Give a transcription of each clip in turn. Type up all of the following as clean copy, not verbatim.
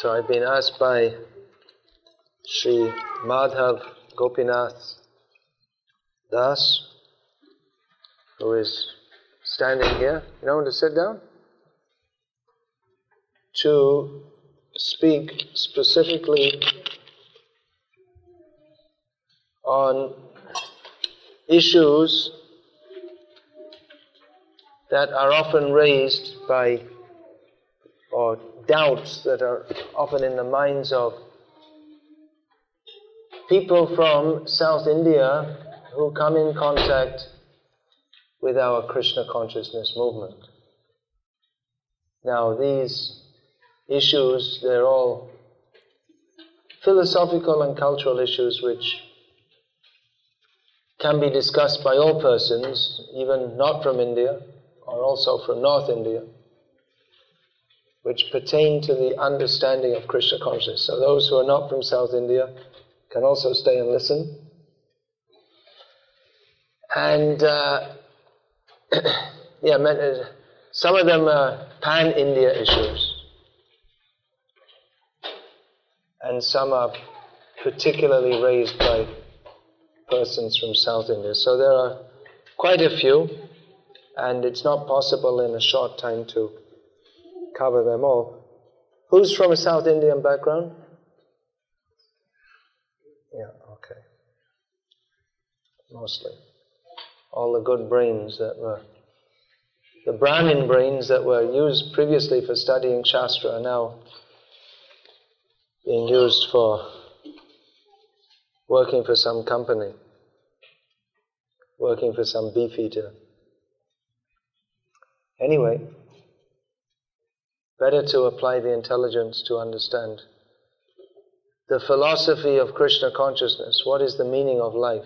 So I've been asked by Sri Madhav Gopinath Das, who is standing here, you don't want to sit down, to speak specifically on issues that are often raised by, or doubts that are often in the minds of people from South India who come in contact with our Krishna consciousness movement. Now these issues, they're all philosophical and cultural issues which can be discussed by all persons, even not from India, or also from North India, which pertain to the understanding of Krishna consciousness. So those who are not from South India can also stay and listen. And some of them are pan-India issues, and some are particularly raised by persons from South India. So there are quite a few, and it's not possible in a short time to cover them all. Who's from a South Indian background? Yeah, okay. Mostly. All the good brains that were, the Brahmin brains that were used previously for studying Shastra are now being used for working for some company, working for some beefeater. Anyway, better to apply the intelligence to understand the philosophy of Krishna consciousness. What is the meaning of life?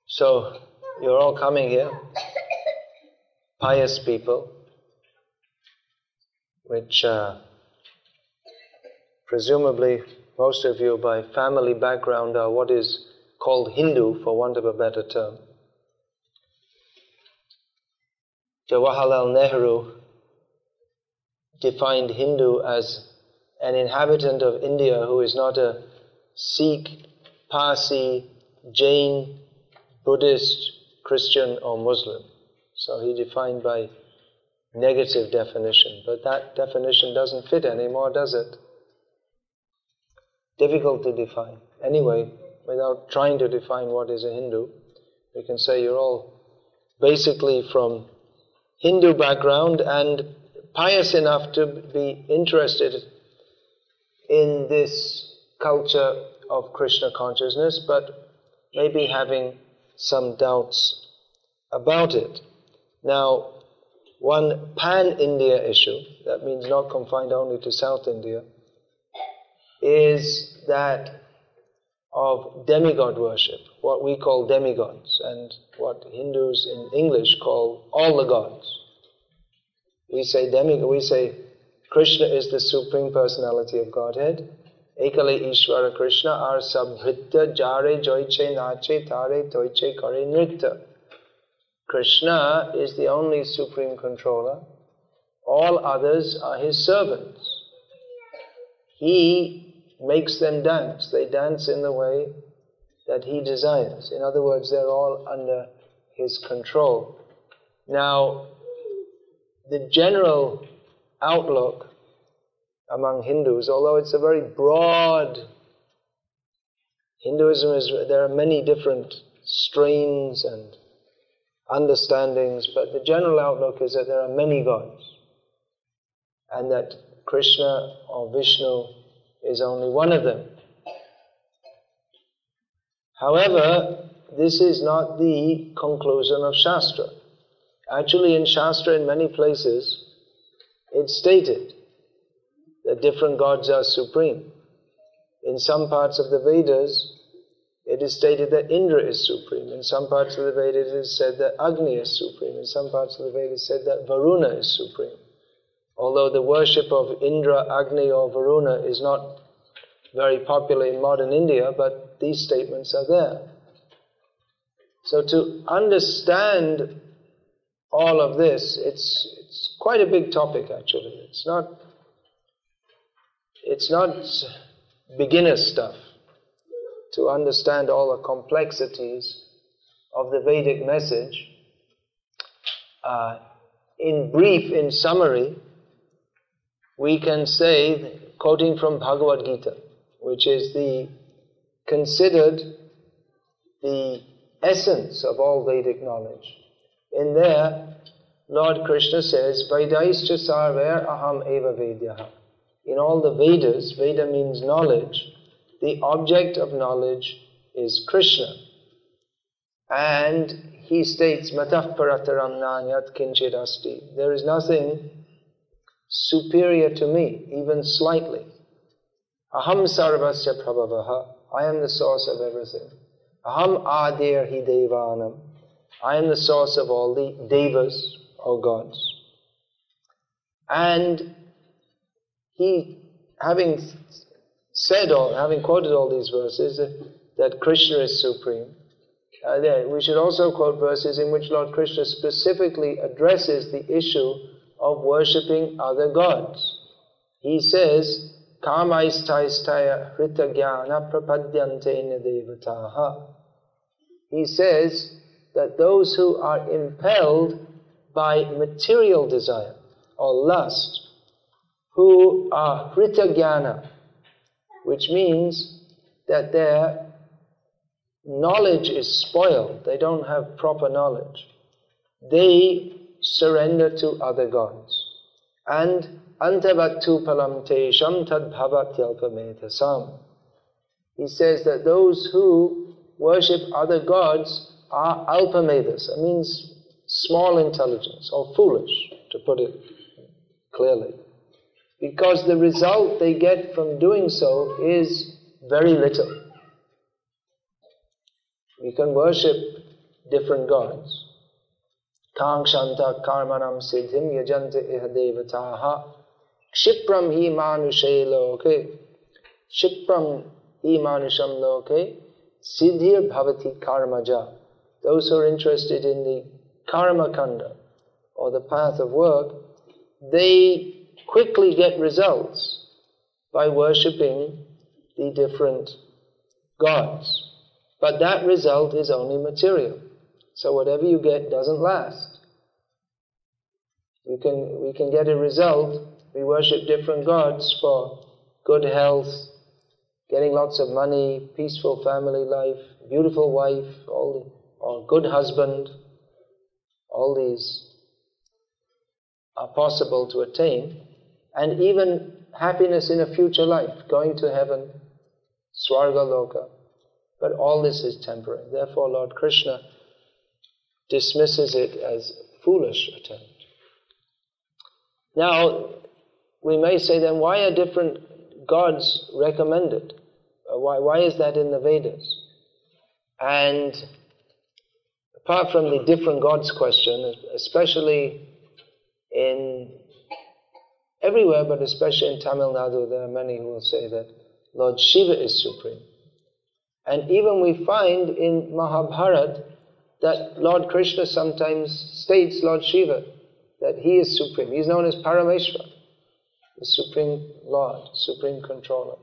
So, you're all coming here, pious people, which presumably most of you by family background are what is called Hindu, for want of a better term. Jawaharlal Nehru defined Hindu as an inhabitant of India who is not a Sikh, Parsi, Jain, Buddhist, Christian or Muslim. So he defined by negative definition, but that definition doesn't fit anymore, does it? Difficult to define. Anyway, without trying to define what is a Hindu, we can say you're all basically from Hindu background and pious enough to be interested in this culture of Krishna consciousness, but maybe having some doubts about it. Now, one pan-India issue, that means not confined only to South India, is that of demigod worship, what we call demigods, and what Hindus in English call all the gods. We say demigod, we say Krishna is the Supreme Personality of Godhead. Ekale Ishvara Krishna ar sabhritta jare joiche nache tare toiche kare nritta. Krishna is the only Supreme Controller. All others are His servants. He makes them dance. They dance in the way that He desires. In other words, they're all under His control. Now, the general outlook among Hindus, although it's a very broad, Hinduism is, there are many different strains and understandings, but the general outlook is that there are many gods, and that Krishna or Vishnu is only one of them. However, this is not the conclusion of Shastra. Actually, in Shastra, in many places, it's stated that different gods are supreme. In some parts of the Vedas, it is stated that Indra is supreme. In some parts of the Vedas, it is said that Agni is supreme. In some parts of the Vedas, it is said that Varuna is supreme. Although the worship of Indra, Agni or Varuna is not very popular in modern India, but these statements are there. So to understand all of this, it's quite a big topic actually. It's not beginner stuff to understand all the complexities of the Vedic message. In brief, in summary, we can say, quoting from Bhagavad Gita, which is considered the essence of all Vedic knowledge. In there, Lord Krishna says, Vedaischa sarver aham eva vedyaha. In all the Vedas, Veda means knowledge, the object of knowledge is Krishna. And he states, Matah parataram nanyat kinchid asti. There is nothing superior to me, even slightly. Aham sarvasya prabhavaha. I am the source of everything. Aham adir hi devanam. I am the source of all the devas, or gods. And he, having quoted all these verses, that Krishna is supreme, we should also quote verses in which Lord Krishna specifically addresses the issue of worshipping other gods. He says, Kamaistaistaya hritagyana prapadyante devataha. He says that those who are impelled by material desire or lust, who are hritagyana, which means that their knowledge is spoiled, they don't have proper knowledge, they surrender to other gods. And antavattu palam tesham tad bhavatyalpametasam. He says that those who worship other gods are alpamedas. It means small intelligence, or foolish, to put it clearly. Because the result they get from doing so is very little. We can worship different gods. Kangshanta karmanam siddhim yajanta iha devataha kshipram hi manushe loke kshipram hi manusham loke siddhir bhavati karmaja. Those who are interested in the karma kanda, or the path of work, they quickly get results by worshipping the different gods. But that result is only material. So whatever you get doesn't last. We can get a result. We worship different gods for good health, getting lots of money, peaceful family life, beautiful wife, or good husband. All these are possible to attain. And even happiness in a future life, going to heaven, Swarga Loka. But all this is temporary. Therefore, Lord Krishna dismisses it as foolish attempt. Now, we may say then, why are different gods recommended? Why is that in the Vedas? And apart from the different gods question, especially everywhere, but especially in Tamil Nadu, there are many who will say that Lord Shiva is supreme. And even we find in Mahabharata that Lord Krishna sometimes states Lord Shiva, that he is supreme. He is known as Parameshwar, the supreme Lord, supreme controller.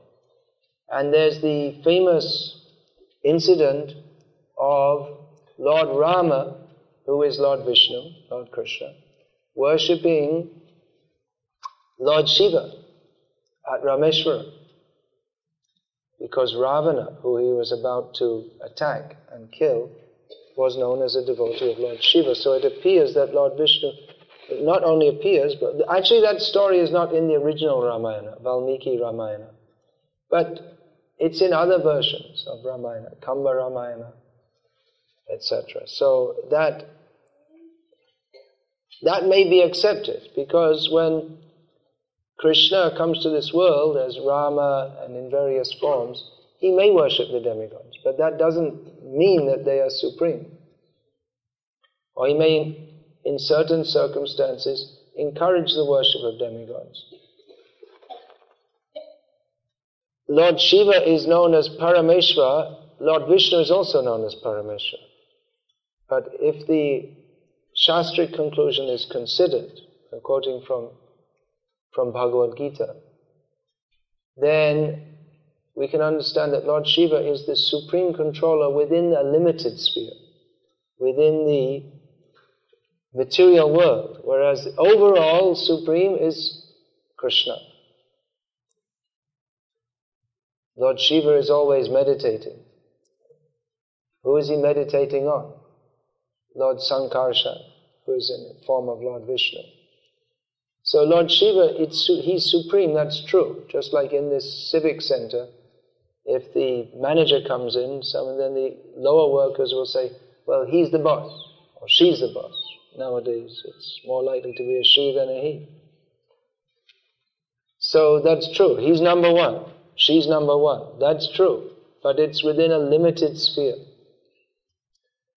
And there's the famous incident of Lord Rama, who is Lord Vishnu, Lord Krishna, worshipping Lord Shiva at Rameshwara. Because Ravana, who he was about to attack and kill, was known as a devotee of Lord Shiva. So it appears that Lord Vishnu, not only appears, but actually that story is not in the original Ramayana, Valmiki Ramayana, but it's in other versions of Ramayana, Kamba Ramayana, etc. So that may be accepted, because when Krishna comes to this world as Rama and in various forms, he may worship the demigods, but that doesn't mean that they are supreme. Or he may, in certain circumstances, encourage the worship of demigods. Lord Shiva is known as Parameshwar, Lord Vishnu is also known as Parameshwar. But if the Shastric conclusion is considered, I'm quoting from Bhagavad Gita, then we can understand that Lord Shiva is the supreme controller within a limited sphere, within the material world, whereas the overall supreme is Krishna. Lord Shiva is always meditating. Who is he meditating on? Lord Sankarshan, who is in the form of Lord Vishnu. So Lord Shiva, he's supreme, that's true. Just like in this civic center, if the manager comes in, then the lower workers will say, well, he's the boss, or she's the boss. Nowadays, it's more likely to be a she than a he. So that's true. He's number one. She's number one. That's true. But it's within a limited sphere.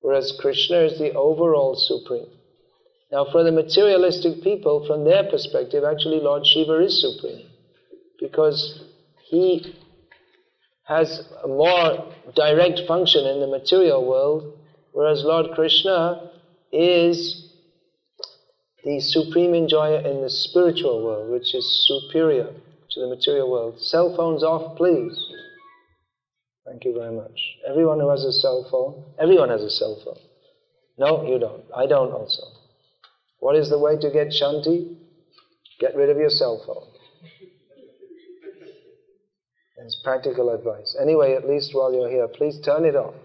Whereas Krishna is the overall supreme. Now for the materialistic people, from their perspective, actually Lord Shiva is supreme. Because he has a more direct function in the material world, whereas Lord Krishna is the supreme enjoyer in the spiritual world, which is superior to the material world. Cell phones off, please. Thank you very much. Everyone who has a cell phone, everyone has a cell phone. No, you don't. I don't also. What is the way to get Shanti? Get rid of your cell phone. It's practical advice. Anyway, at least while you're here, please turn it off.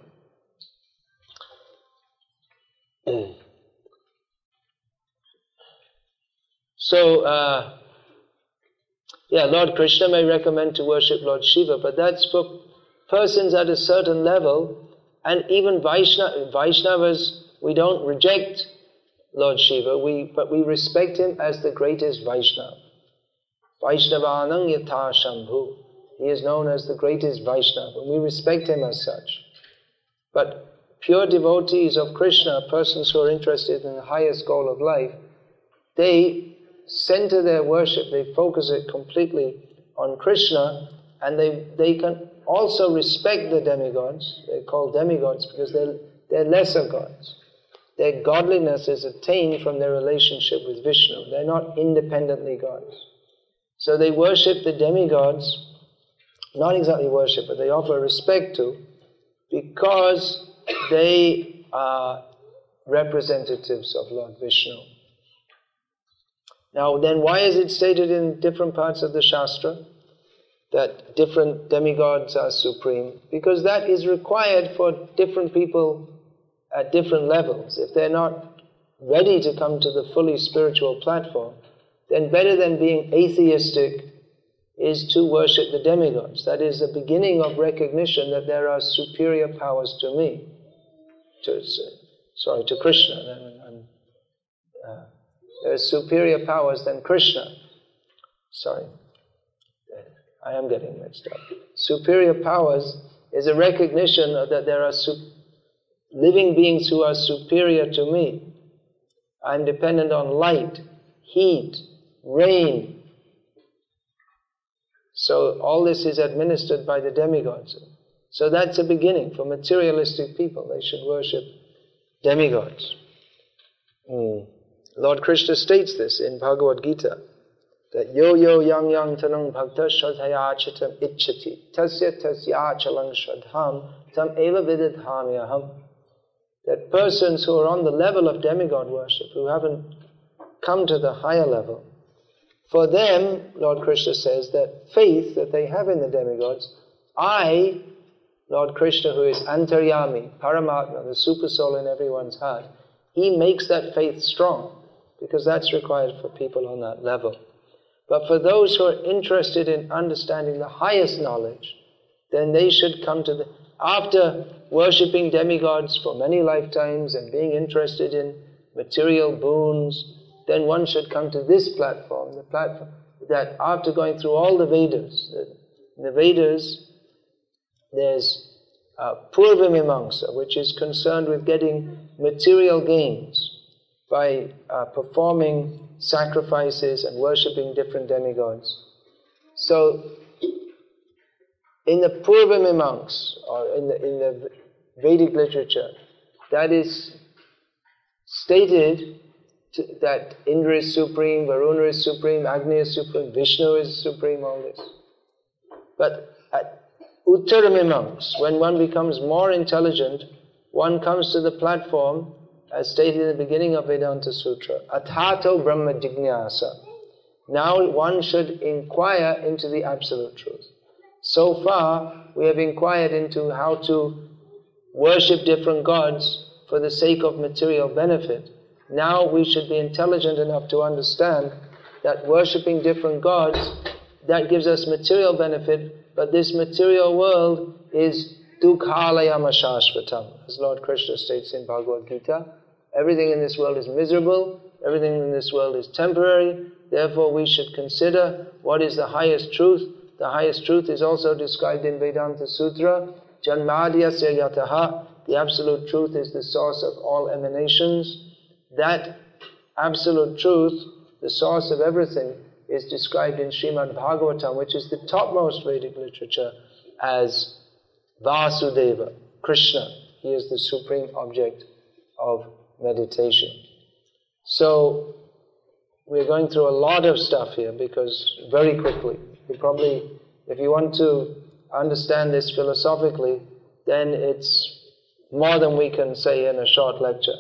So, Lord Krishna may recommend to worship Lord Shiva, but that's for persons at a certain level, and even Vaishnavas, we don't reject Lord Shiva, but we respect him as the greatest Vaishnava. Vaishnavanam yatha Shambhu. He is known as the greatest Vaishnava, and we respect him as such. But pure devotees of Krishna, persons who are interested in the highest goal of life, they center their worship, they focus it completely on Krishna, and they can also respect the demigods. They're called demigods because they're lesser gods. Their godliness is attained from their relationship with Vishnu. They're not independently gods. So they worship the demigods, not exactly worship, but they offer respect to, because they are representatives of Lord Vishnu. Now then, why is it stated in different parts of the Shastra that different demigods are supreme? Because that is required for different people at different levels. If they're not ready to come to the fully spiritual platform, then better than being atheistic is to worship the demigods. That is the beginning of recognition that there are superior powers to me. To Krishna. There are superior powers than Krishna. I am getting mixed up. Superior powers is a recognition that there are living beings who are superior to me. I'm dependent on light, heat, rain. So all this is administered by the demigods. So that's a beginning for materialistic people. They should worship demigods. Lord Krishna states this in Bhagavad Gita, that yo yang tanang bhakta shraddhaya chitam ichchati tasya achalang shraddham tam eva vididhamyaham. That persons who are on the level of demigod worship, who haven't come to the higher level, for them, Lord Krishna says, that faith that they have in the demigods, I, Lord Krishna, who is Antaryami, Paramatma, the super soul in everyone's heart, he makes that faith strong, because that's required for people on that level. But for those who are interested in understanding the highest knowledge, then they should come to after worshipping demigods for many lifetimes and being interested in material boons, then one should come to this platform, the platform that after going through all the Vedas, in the Vedas there's Purvamimamsa, which is concerned with getting material gains by performing sacrifices and worshipping different demigods. So, in the Purvamimamsa, or in the Vedic literature, that is stated that Indra is supreme, Varuna is supreme, Agni is supreme, Vishnu is supreme, all this. But at Uttaramimams, when one becomes more intelligent, one comes to the platform, as stated in the beginning of Vedanta Sutra, Athato Brahma Jignasa. Now one should inquire into the absolute truth. So far, we have inquired into how to worship different gods for the sake of material benefit. Now we should be intelligent enough to understand that worshipping different gods, that gives us material benefit, but this material world is dukkhalayama shashvatam. As Lord Krishna states in Bhagavad Gita, everything in this world is miserable, everything in this world is temporary, therefore we should consider what is the highest truth. The highest truth is also described in Vedanta Sutra, Janmadhyasya yataha, the absolute truth is the source of all emanations. That absolute truth, the source of everything, is described in Srimad Bhagavatam, which is the topmost Vedic literature, as Vasudeva, Krishna. He is the supreme object of meditation. So, we're going through a lot of stuff here because very quickly, if you want to understand this philosophically, then it's more than we can say in a short lecture.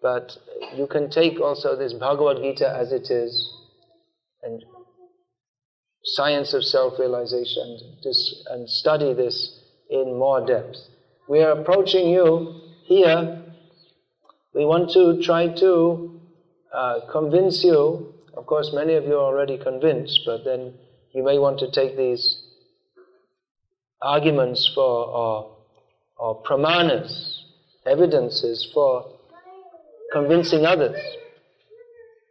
But you can take also this Bhagavad Gita as it is, and science of self-realization, and study this in more depth. We are approaching you here. We want to try to convince you. Of course, many of you are already convinced, but then you may want to take these arguments or pramanas, evidences for convincing others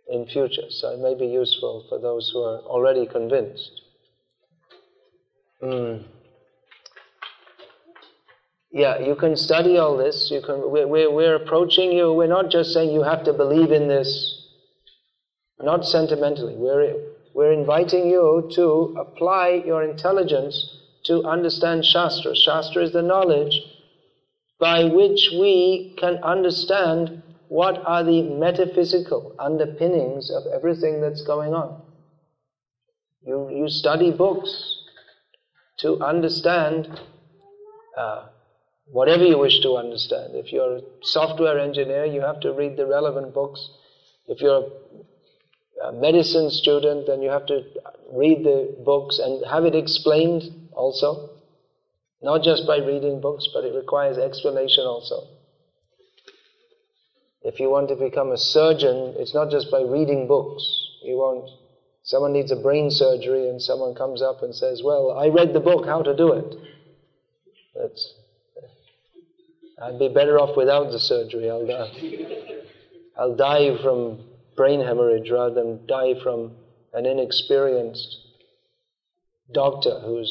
in future. So it may be useful for those who are already convinced. Yeah, you can study all this. We're approaching you. We're not just saying you have to believe in this, not sentimentally. We're inviting you to apply your intelligence to understand Shastra. Shastra is the knowledge by which we can understand what are the metaphysical underpinnings of everything that's going on. You study books to understand whatever you wish to understand. If you're a software engineer, you have to read the relevant books. If you're a medicine student, then you have to read the books and have it explained also. Not just by reading books, but it requires explanation also. If you want to become a surgeon, it's not just by reading books. Someone needs a brain surgery and someone comes up and says, well, I read the book, how to do it. I'd be better off without the surgery. I'll die from brain hemorrhage rather than die from an inexperienced doctor who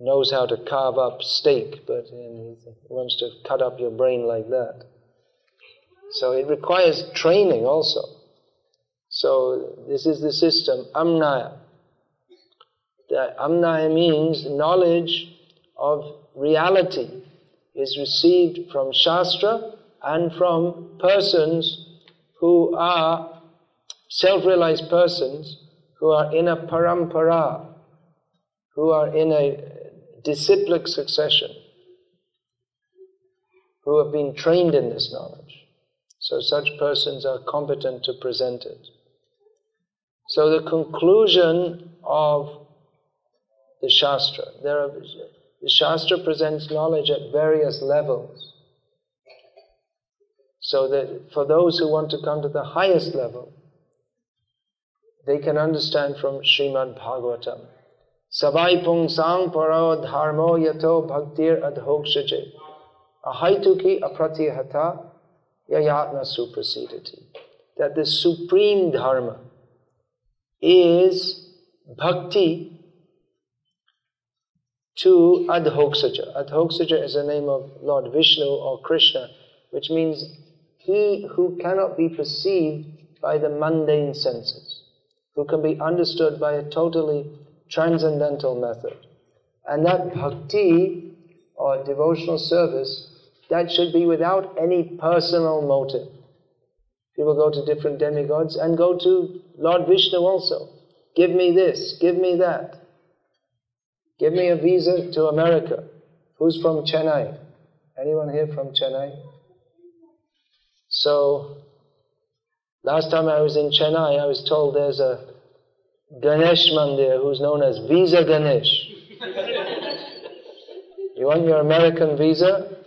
knows how to carve up steak, but he wants to cut up your brain like that. So it requires training also. So this is the system, Amnaya. The Amnaya means knowledge of reality is received from Shastra and from persons who are self-realized persons who are in a parampara, who are in a disciplic succession, who have been trained in this knowledge. So such persons are competent to present it. So the conclusion of the Shastra, the Shastra presents knowledge at various levels. So that for those who want to come to the highest level, they can understand from Srimad Bhagavatam. Savai pungsang paro dharmo yato bhaktir adhokshaje ahaituki apratihata yayatna suprasidati. That the supreme dharma is bhakti to adhoksaja. Adhoksaja is the name of Lord Vishnu or Krishna, which means he who cannot be perceived by the mundane senses, who can be understood by a totally transcendental method. And that bhakti, or devotional service, that should be without any personal motive. People go to different demigods and go to Lord Vishnu also. Give me this, give me that. Give me a visa to America. Who's from Chennai? Anyone here from Chennai? So, last time I was in Chennai, I was told there's a Ganesh Mandir who's known as Visa Ganesh. You want your American visa?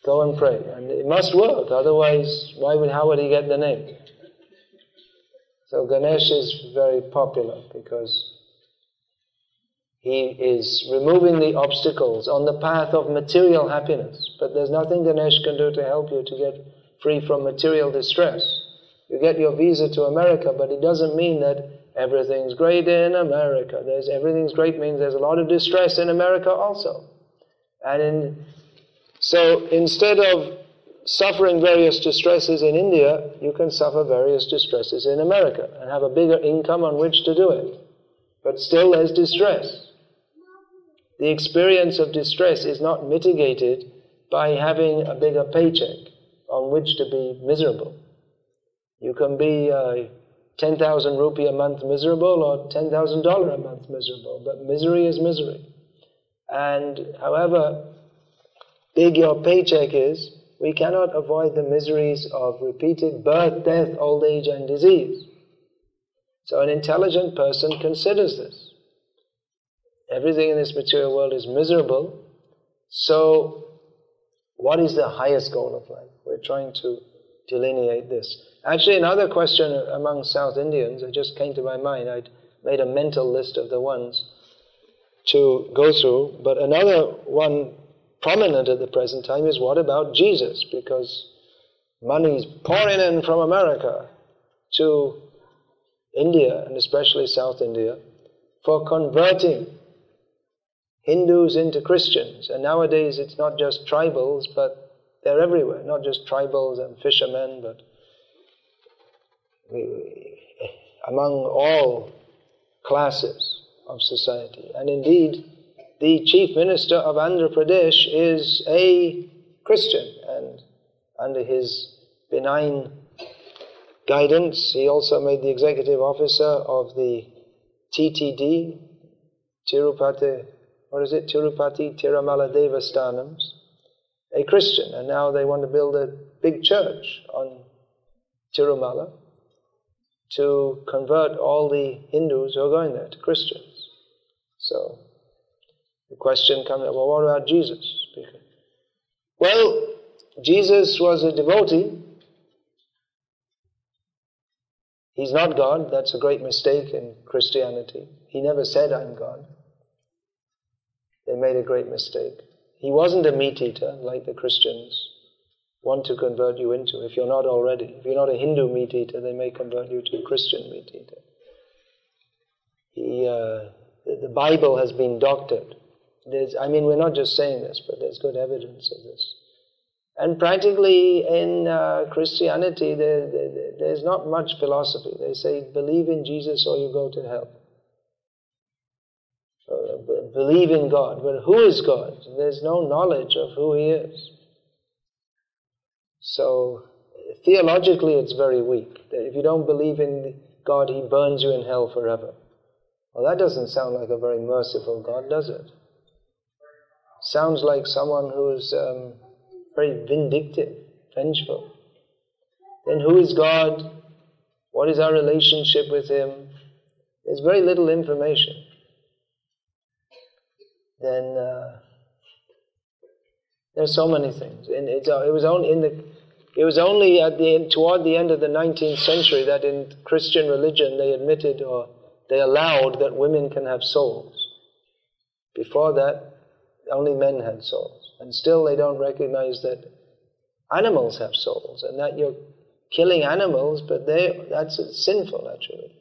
Go and pray. And it must work, otherwise how would he get the name? So Ganesh is very popular because he is removing the obstacles on the path of material happiness. But there's nothing Ganesh can do to help you to get free from material distress. You get your visa to America, but it doesn't mean that everything's great in America. Everything's great means there's a lot of distress in America also. So instead of suffering various distresses in India, you can suffer various distresses in America and have a bigger income on which to do it. But still there's distress. The experience of distress is not mitigated by having a bigger paycheck on which to be miserable. You can be 10,000 rupee a month miserable or $10,000 a month miserable, but misery is misery. And however big your paycheck is, we cannot avoid the miseries of repeated birth, death, old age and disease. So an intelligent person considers this. Everything in this material world is miserable, so what is the highest goal of life? We're trying to delineate this. Actually, another question among South Indians, it just came to my mind, I'd made a mental list of the ones to go through, but another one prominent at the present time is what about Jesus? Because money's pouring in from America to India, and especially South India, for converting Hindus into Christians. And nowadays it's not just tribals, but they're everywhere. Not just tribals and fishermen, but among all classes of society. And indeed, the Chief Minister of Andhra Pradesh is a Christian, and under his benign guidance, he also made the executive officer of the TTD, Tirupati Tirumala Devasthanams, a Christian, and now they want to build a big church on Tirumala to convert all the Hindus who are going there to Christians. So the question comes up, well, what about Jesus? Well, Jesus was a devotee. He's not God. That's a great mistake in Christianity. He never said, I'm God. They made a great mistake. He wasn't a meat eater like the Christians want to convert you into, if you're not already. If you're not a Hindu meat eater, they may convert you to a Christian meat eater. The Bible has been doctored. We're not just saying this, but there's good evidence of this. And practically in Christianity, there's not much philosophy. They say, believe in Jesus or you go to hell. Believe in God. But who is God? There's no knowledge of who He is. So, theologically it's very weak. That if you don't believe in God, He burns you in hell forever. Well, that doesn't sound like a very merciful God, does it? Sounds like someone who's very vindictive, vengeful. Then who is God? What is our relationship with Him? There's very little information. Then there's so many things. And it was only toward the end of the 19th century that in Christian religion they admitted or they allowed that women can have souls. Before that, only men had souls. And still they don't recognize that animals have souls and that you're killing animals, but that's sinful actually.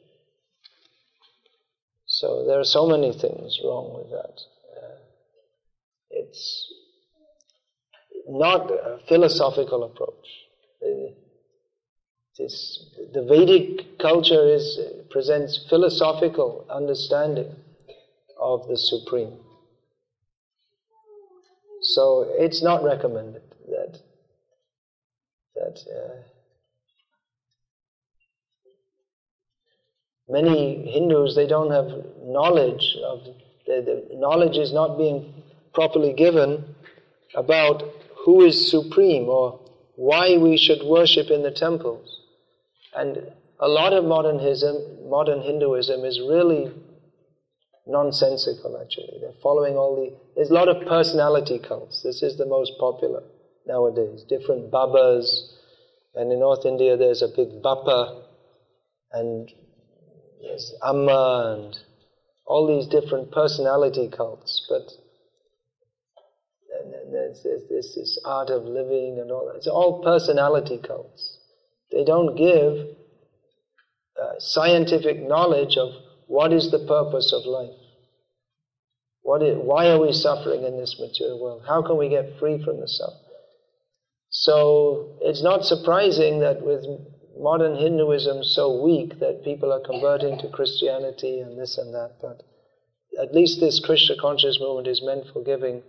So there are so many things wrong with that. It's not a philosophical approach. The Vedic culture presents philosophical understanding of the Supreme. So it's not recommended. that many Hindus, they don't have knowledge of, the knowledge is not being properly given about who is supreme or why we should worship in the temples. And a lot of modern Hinduism is really nonsensical, actually. They're following there's a lot of personality cults. This is the most popular nowadays. Different Babas, and in North India there's a big Bappa, and there's Amma, and all these different personality cults. But there's this art of living and all that. It's all personality cults. They don't give scientific knowledge of what is the purpose of life. Why are we suffering in this material world? How can we get free from the suffering? So it's not surprising that with modern Hinduism so weak that people are converting to Christianity and this and that, but at least this Krishna conscious movement is meant for giving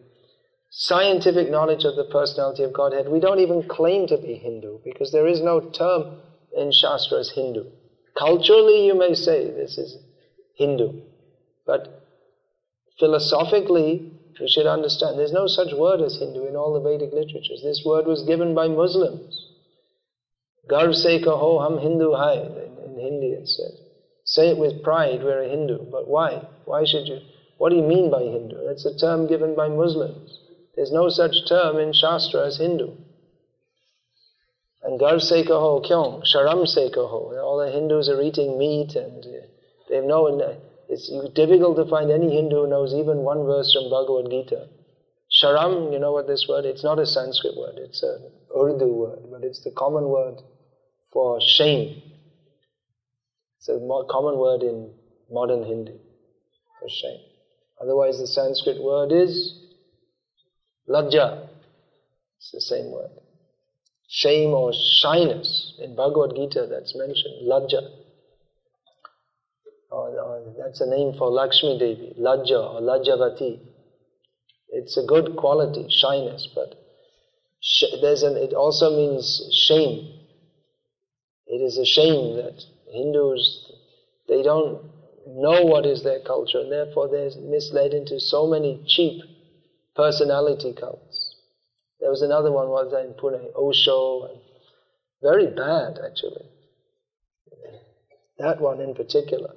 scientific knowledge of the personality of Godhead. We don't even claim to be Hindu because there is no term in Shastra as Hindu. Culturally you may say this is Hindu, but philosophically we should understand there's no such word as Hindu in all the Vedic literatures. This word was given by Muslims. Garv se kaho hum Hindu hai, in Hindi it said. Say it with pride, we're a Hindu. But why? Why should you? What do you mean by Hindu? It's a term given by Muslims. There's no such term in Shastra as Hindu. And Garv se kaho kyong, sharam se kaho. All the Hindus are eating meat and they've known. It's difficult to find any Hindu who knows even one verse from Bhagavad Gita. Sharam, you know what this word? It's not a Sanskrit word, it's an Urdu word, but it's the common word for shame. It's a common word in modern Hindi for shame. Otherwise the Sanskrit word is lajja. It's the same word. Shame or shyness. In Bhagavad Gita that's mentioned, lajja. Or that's a name for Lakshmi Devi, Lajja or Lajjavati. It's a good quality, shyness, but it also means shame. It is a shame that Hindus, they don't know what is their culture, and therefore they're misled into so many cheap personality cults. There was another one in Pune, Osho, and very bad actually. That one in particular.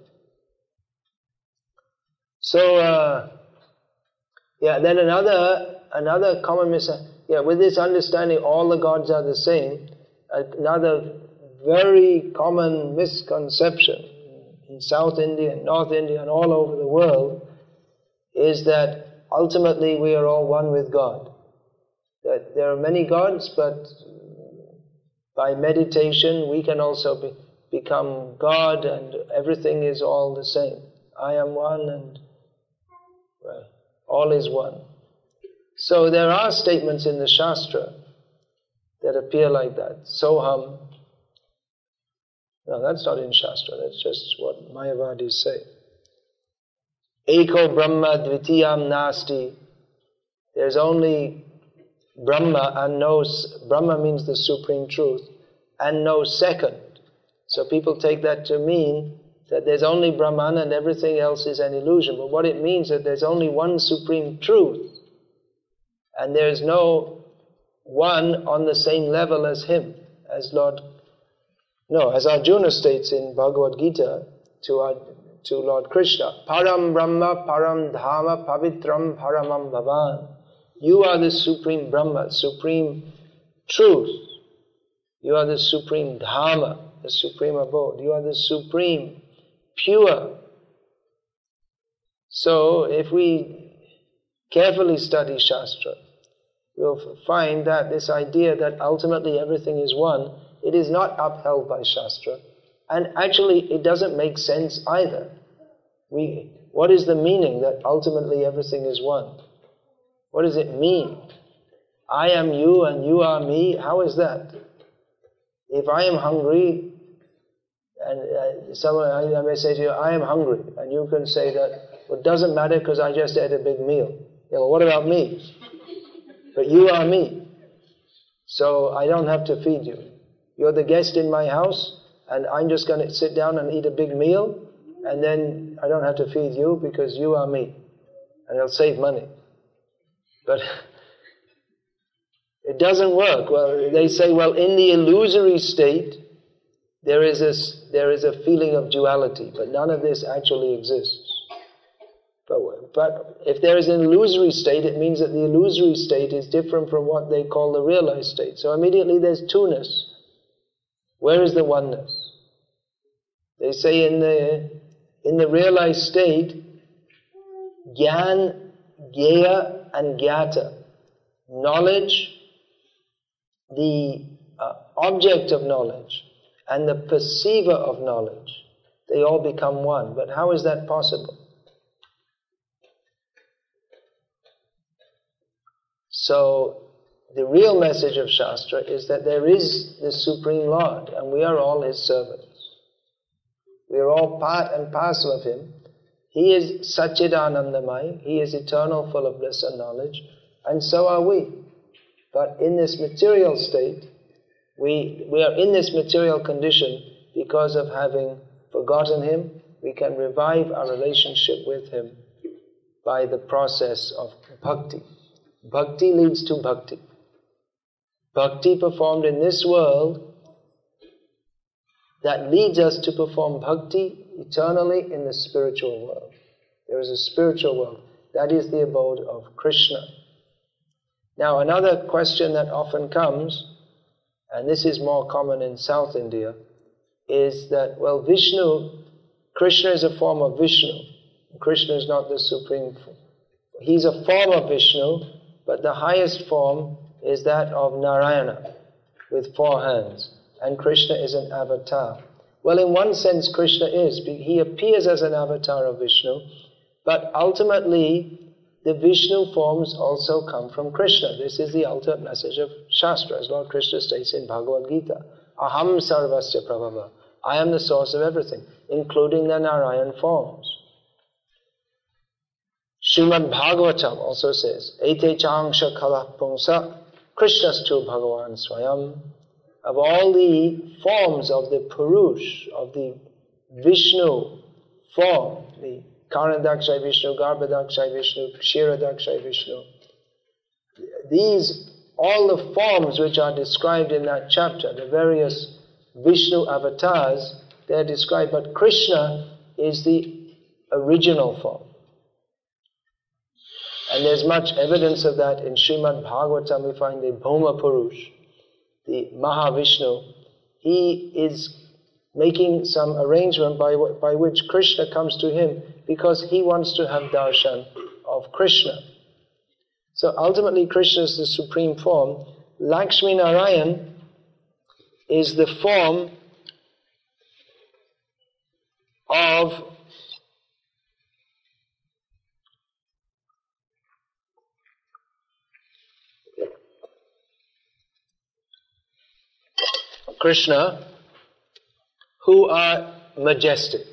So, then another common with this understanding all the gods are the same, another very common misconception in South India and North India and all over the world is that ultimately we are all one with God. That there are many gods, but by meditation we can also become God and everything is all the same. I am one and all is one. So there are statements in the Shastra that appear like that. Soham. No, that's not in Shastra, that's just what Mayavadis say. Eko Brahma Dvitiyam Nasti. There's only Brahma and no... Brahma means the Supreme Truth, and no second. So people take that to mean that there's only Brahman and everything else is an illusion. But what it means is that there's only one Supreme Truth, and there's no one on the same level as him, as Arjuna states in Bhagavad Gita to Lord Krishna, Param Brahma, Param Dhama, Pavitram Paramam Bhavan. You are the Supreme Brahma, Supreme Truth. You are the Supreme Dhamma, the Supreme Abode. You are the Supreme Pure. So if we carefully study Shastra, we'll find that this idea that ultimately everything is one, it is not upheld by Shastra. And actually it doesn't make sense either. What is the meaning that ultimately everything is one? What does it mean? I am you and you are me. How is that? If I am hungry, and I may say to you, I am hungry, and you can say that, well, it doesn't matter because I just ate a big meal. Yeah, well, what about me? But you are me, so I don't have to feed you. You're the guest in my house, and I'm just going to sit down and eat a big meal, and then I don't have to feed you because you are me. And it'll save money. But it doesn't work. Well, they say, well, in the illusory state, there is a feeling of duality, but none of this actually exists. But if there is an illusory state, it means that the illusory state is different from what they call the realized state. So immediately there's two-ness. Where is the oneness? They say in the realized state, Gyan, Gyeya and Gyata, knowledge, the object of knowledge, and the perceiver of knowledge, they all become one. But how is that possible? So, the real message of Shastra is that there is the Supreme Lord, and we are all His servants. We are all part and parcel of Him. He is Satchidanandamai, He is eternal, full of bliss and knowledge, and so are we. But in this material state, we are in this material condition because of having forgotten Him. We can revive our relationship with Him by the process of bhakti. Bhakti leads to bhakti. Bhakti performed in this world, that leads us to perform bhakti eternally in the spiritual world. There is a spiritual world. That is the abode of Krishna. Now, another question that often comes, and this is more common in South India, is that, well, Krishna is a form of Vishnu. Krishna is not the supreme form. He's a form of Vishnu, but the highest form is that of Narayana, with 4 hands. And Krishna is an avatar. Well, in one sense, Krishna is. He appears as an avatar of Vishnu, but ultimately, the Vishnu forms also come from Krishna. This is the ultimate message of Shastra, as Lord Krishna states in Bhagavad Gita. Aham sarvasya prabhava. I am the source of everything, including the Narayan forms. Srimad Bhagavatam also says, Ete changsha kala pungsa Krishnastu Bhagavan Swayam. Of all the forms of the Purush, of the Vishnu form, the Karnadakshay Vishnu, Garbhadakshay Vishnu, Kshiradakshay Vishnu, all the forms which are described in that chapter, the various Vishnu avatars, they are described, but Krishna is the original form. And there's much evidence of that in Srimad Bhagavatam. We find the Bhoma Purush, the Mahavishnu. He is making some arrangement by which Krishna comes to him because he wants to have darshan of Krishna. So ultimately Krishna is the supreme form. Lakshmi Narayan is the form of Krishna, who are majestic.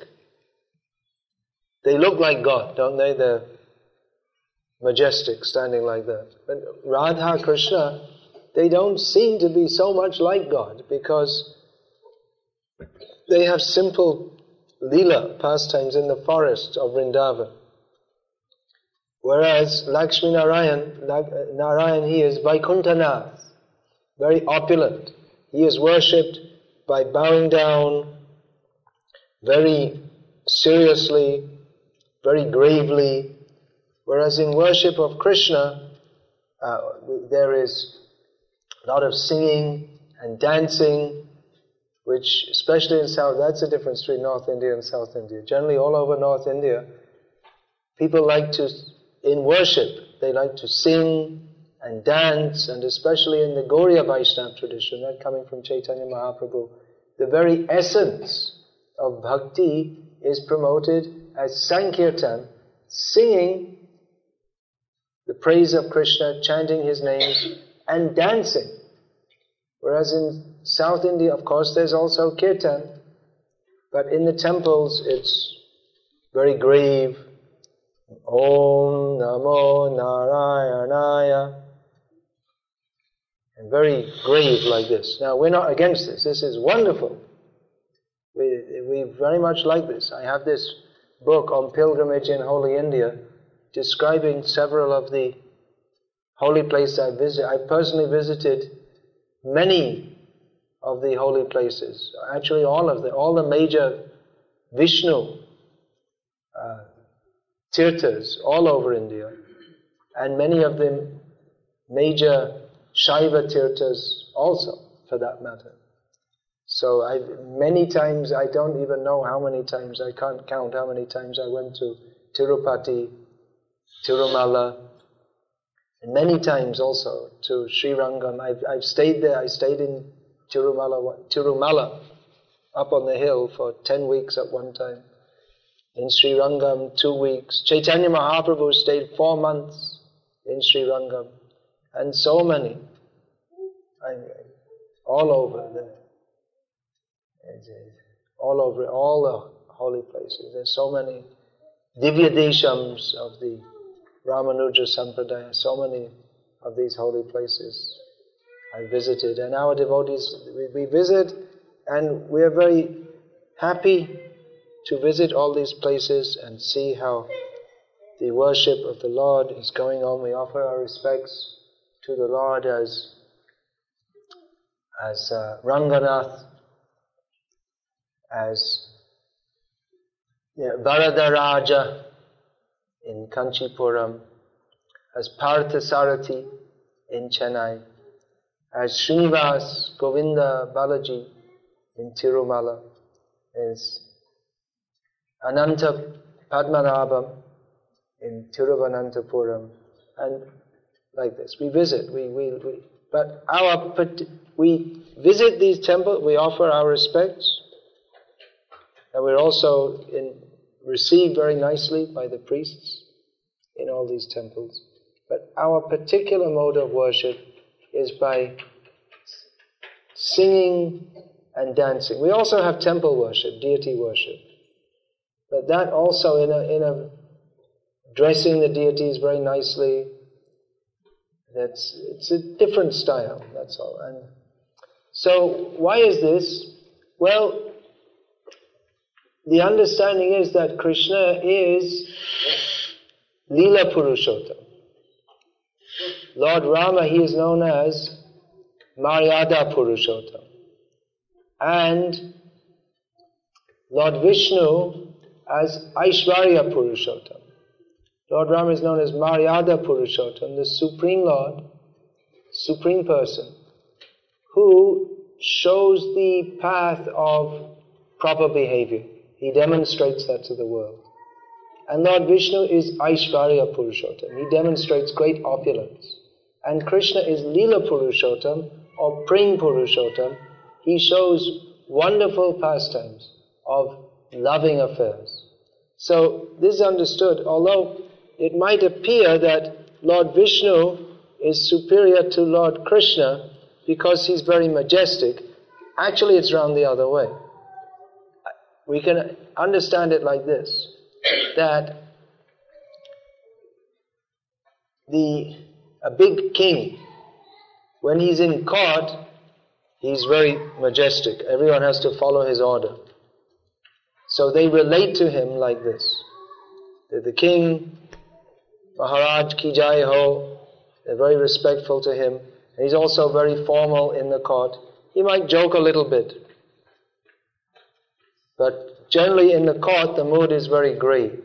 They look like God, don't they? They're majestic, standing like that. But Radha, Krishna, they don't seem to be so much like God because they have simple lila pastimes in the forest of Vrindavan. Whereas Lakshmi Narayan, he is Vaikuntanath, very opulent. He is worshipped by bowing down very seriously, very gravely, whereas in worship of Krishna, there is a lot of singing and dancing, which especially in South, that's the difference between North India and South India. Generally all over North India, people like to, in worship, they like to sing and dance, and especially in the Gauriya Vaishnava tradition, that coming from Chaitanya Mahaprabhu, the very essence of bhakti is promoted as Sankirtan, singing the praise of Krishna, chanting his names, and dancing. Whereas in South India, of course, there's also Kirtan, but in the temples it's very grave. Om Namo Narayanaya. and very grave like this. Now, we're not against this. This is wonderful. We very much like this. I have this book on pilgrimage in Holy India describing several of the holy places I visited. I personally visited many of the holy places. Actually, all the major Vishnu tirthas all over India, and many of the major Shaiva tirthas also, for that matter. So many times, I don't even know how many times, I can't count how many times I went to Tirupati, Tirumala, and many times also to Srirangam. I've stayed there. I stayed in Tirumala, up on the hill for 10 weeks at one time. In Srirangam, 2 weeks. Chaitanya Mahaprabhu stayed 4 months in Srirangam. And so many. All over there. All over, all the holy places. There's so many Divya Deshams of the Ramanuja Sampradaya, so many of these holy places I visited. And our devotees, we visit, and we are very happy to visit all these places and see how the worship of the Lord is going on. We offer our respects to the Lord as Ranganath, as Varadaraja in Kanchipuram, as Parthasarathi in Chennai, as Srinivas Govinda Balaji in Tirumala, as Ananta Padmanabham in Tiruvananthapuram, and like this. We visit, but we visit these temples, we offer our respects, and we're also received very nicely by the priests in all these temples. But our particular mode of worship is by singing and dancing. We also have temple worship, deity worship. But that also in a dressing the deities very nicely. It's a different style, that's all. And so why is this? Well, the understanding is that Krishna is Leela Purushottam. Lord Rama, he is known as Maryada Purushottam. And Lord Vishnu as Aishwarya Purushottam. Lord Rama is known as Maryada Purushottam, the Supreme Lord, Supreme Person, who shows the path of proper behavior. He demonstrates that to the world. And Lord Vishnu is Aishwarya Purushottam. He demonstrates great opulence. And Krishna is Leela Purushottam or Prem Purushottam. He shows wonderful pastimes of loving affairs. So this is understood, although it might appear that Lord Vishnu is superior to Lord Krishna because he's very majestic. Actually, it's round the other way. We can understand it like this, that a big king, when he's in court, he's very majestic. Everyone has to follow his order. So they relate to him like this. The king, Maharaj ki jai ho, they're very respectful to him. And he's also very formal in the court. He might joke a little bit. But generally in the court, the mood is very grave.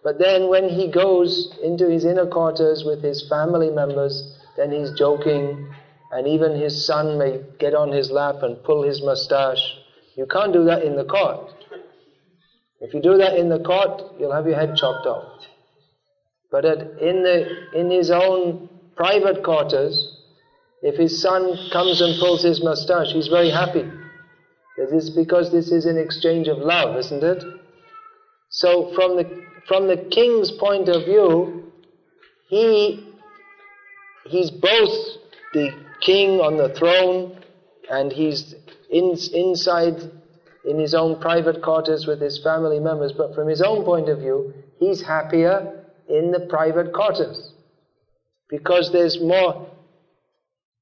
But then when he goes into his inner quarters with his family members, then he's joking, and even his son may get on his lap and pull his mustache. You can't do that in the court. If you do that in the court, you'll have your head chopped off. But in his own private quarters, if his son comes and pulls his mustache, he's very happy. This is because this is an exchange of love, isn't it? So from the king's point of view, he's both the king on the throne, and he's inside in his own private quarters with his family members, but from his own point of view, he's happier in the private quarters. Because there's more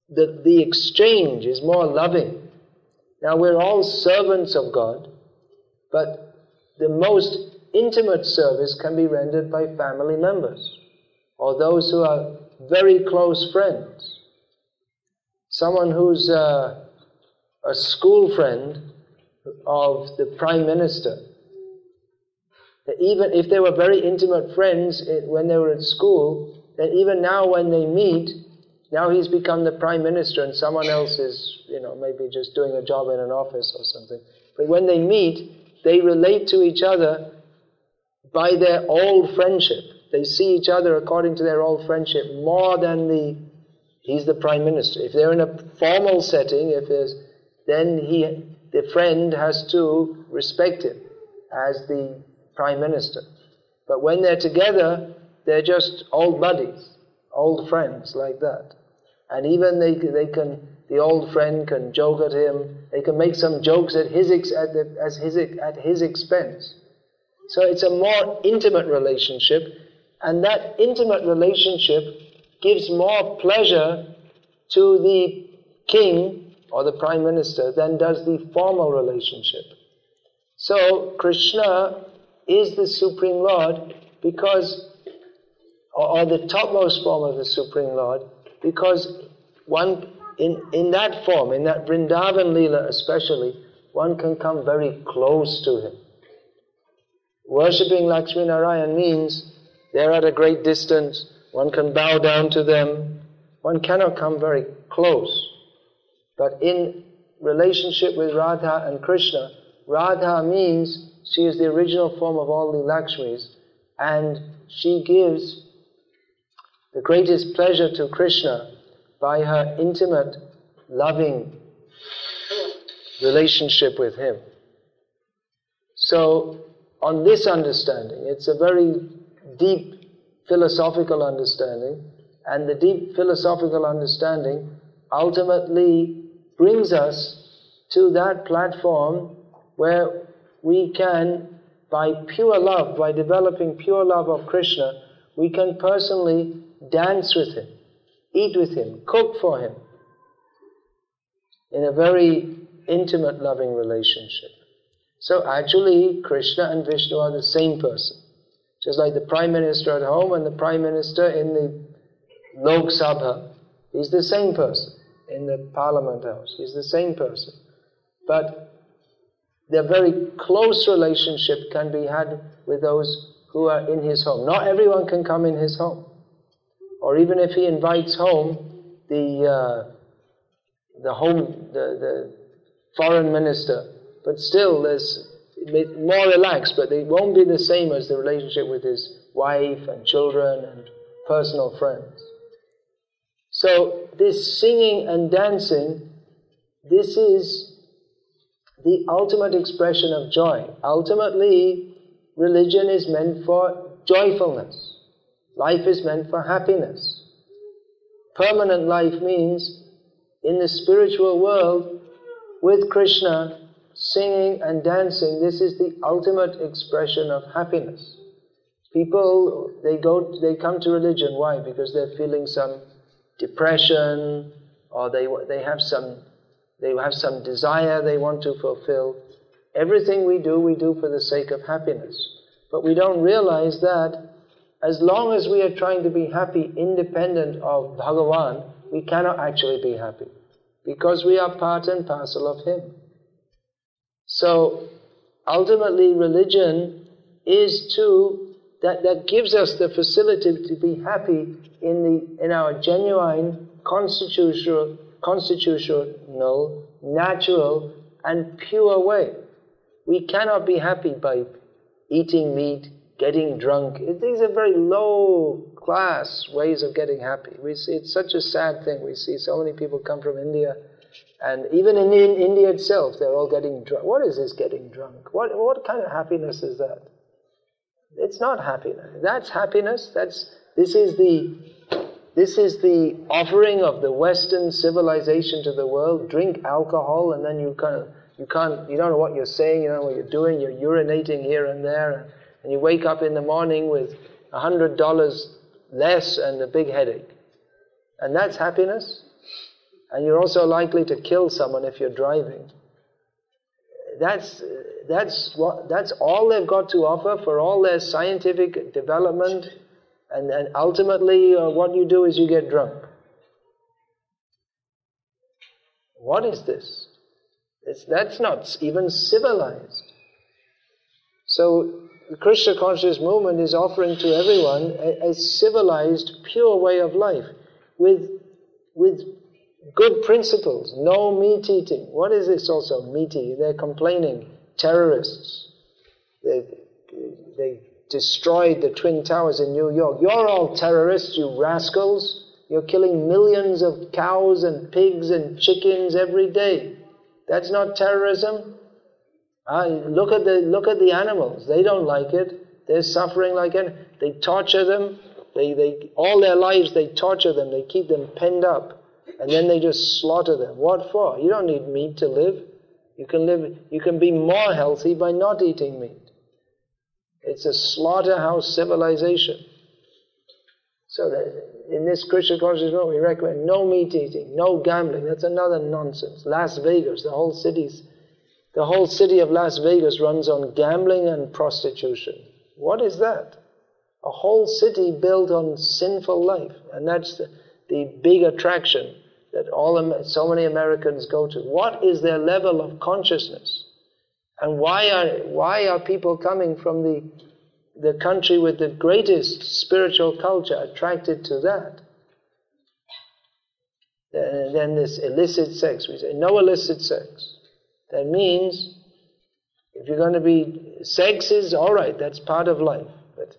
the exchange is more loving. Now we're all servants of God, but the most intimate service can be rendered by family members or those who are very close friends. Someone who's a school friend of the Prime Minister, even if they were very intimate friends when they were at school, then even now when they meet, now he's become the Prime Minister and someone else is, maybe just doing a job in an office or something. But when they meet, they relate to each other by their old friendship. They see each other according to their old friendship more than he's the Prime Minister. If they're in a formal setting, then the friend has to respect him as the Prime Minister. But when they're together, they're just old buddies, old friends like that. And even the old friend can joke at him. They can make some jokes at his expense. So it's a more intimate relationship, and that intimate relationship gives more pleasure to the king or the Prime Minister than does the formal relationship. So Krishna is the Supreme Lord because, or the topmost form of the Supreme Lord, because one, in that form, in that Vrindavan Leela especially, one can come very close to him. Worshipping Lakshmi Narayan means they're at a great distance, one can bow down to them, one cannot come very close. But in relationship with Radha and Krishna, Radha means she is the original form of all the Lakshmis, and she gives the greatest pleasure to Krishna by her intimate, loving relationship with him. So, on this understanding, it's a very deep philosophical understanding, and the deep philosophical understanding ultimately brings us to that platform where we can, by pure love, by developing pure love of Krishna, we can personally dance with him, eat with him, cook for him, in a very intimate, loving relationship. So actually, Krishna and Vishnu are the same person. Just like the Prime Minister at home and the Prime Minister in the Lok Sabha, he's the same person. In the Parliament House, he's the same person. But the very close relationship can be had with those who are in his home. Not everyone can come in his home. Or even if he invites home the foreign minister, but still there's more relaxed, but it won't be the same as the relationship with his wife and children and personal friends. So this singing and dancing, this is the ultimate expression of joy. Ultimately, religion is meant for joyfulness. Life is meant for happiness. Permanent life means, in the spiritual world, with Krishna, singing and dancing, this is the ultimate expression of happiness. People, they come to religion. Why? Because they're feeling some depression, or they have some desire they want to fulfill. Everything we do for the sake of happiness. But we don't realize that as long as we are trying to be happy independent of Bhagavan, we cannot actually be happy, because we are part and parcel of him. So ultimately, religion is that gives us the facility to be happy in our genuine, constitutional, natural, and pure way. We cannot be happy by eating meat, getting drunk. These are very low-class ways of getting happy. We see it's such a sad thing. We see so many people come from India, and even in India itself, they're all getting drunk. What is this getting drunk? What kind of happiness is that? It's not happiness. That's happiness. This is the offering of the Western civilization to the world. Drink alcohol, and then you don't know what you're saying, you don't know what you're doing, you're urinating here and there, and you wake up in the morning with $100 less and a big headache. And that's happiness? and you're also likely to kill someone if you're driving. That's all they've got to offer for all their scientific development, and ultimately what you do is you get drunk. What is this? That's not even civilized. So the Krishna conscious movement is offering to everyone a civilized, pure way of life with good principles. No meat eating. What is this also, meat eating? They're complaining. Terrorists. They destroyed the Twin Towers in New York. You're all terrorists, you rascals. You're killing millions of cows and pigs and chickens every day. That's not terrorism. Look at the animals. They don't like it. They're suffering like it. They torture them. They all their lives they torture them. They keep them penned up, and then they just slaughter them. What for? You don't need meat to live. You can be more healthy by not eating meat. It's a slaughterhouse civilization. So in this Krishna conscious movement, we recommend no meat eating, no gambling. That's another nonsense. Las Vegas, the whole city of Las Vegas runs on gambling and prostitution. What is that? A whole city built on sinful life, and that's the big attraction that so many Americans go to. What is their level of consciousness? And why are people coming from the country with the greatest spiritual culture attracted to that? Then this illicit sex, we say, no illicit sex. That means, if you're going to be, sex is all right, that's part of life. But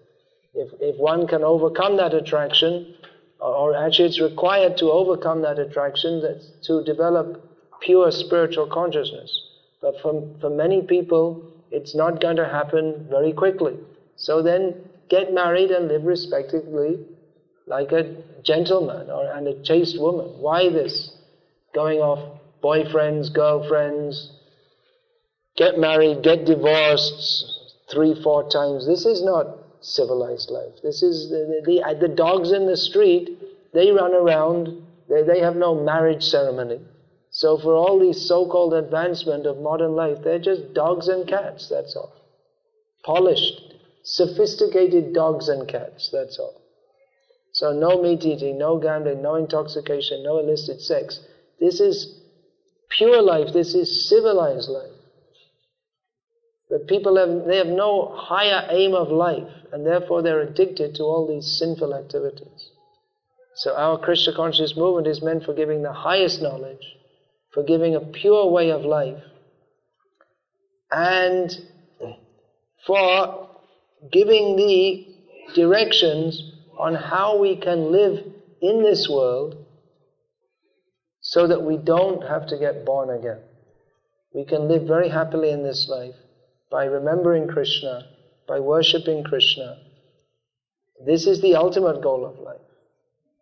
if one can overcome that attraction, or actually it's required to overcome that attraction, that's to develop pure spiritual consciousness. But for many people, it's not going to happen very quickly. So then get married and live respectably like a gentleman and a chaste woman. Why this? Going off boyfriends, girlfriends, get married, get divorced 3-4 times. This is not civilized life. This is the dogs in the street, they run around, they have no marriage ceremony. So for all these so-called advancement of modern life, they're just dogs and cats, that's all. Polished, sophisticated dogs and cats, that's all. So no meat eating, no gambling, no intoxication, no illicit sex. This is pure life, this is civilized life. But people they have no higher aim of life, and therefore they're addicted to all these sinful activities. So our Krishna conscious movement is meant for giving the highest knowledge, for giving a pure way of life, and for giving the directions on how we can live in this world so that we don't have to get born again. We can live very happily in this life by remembering Krishna, by worshipping Krishna. This is the ultimate goal of life.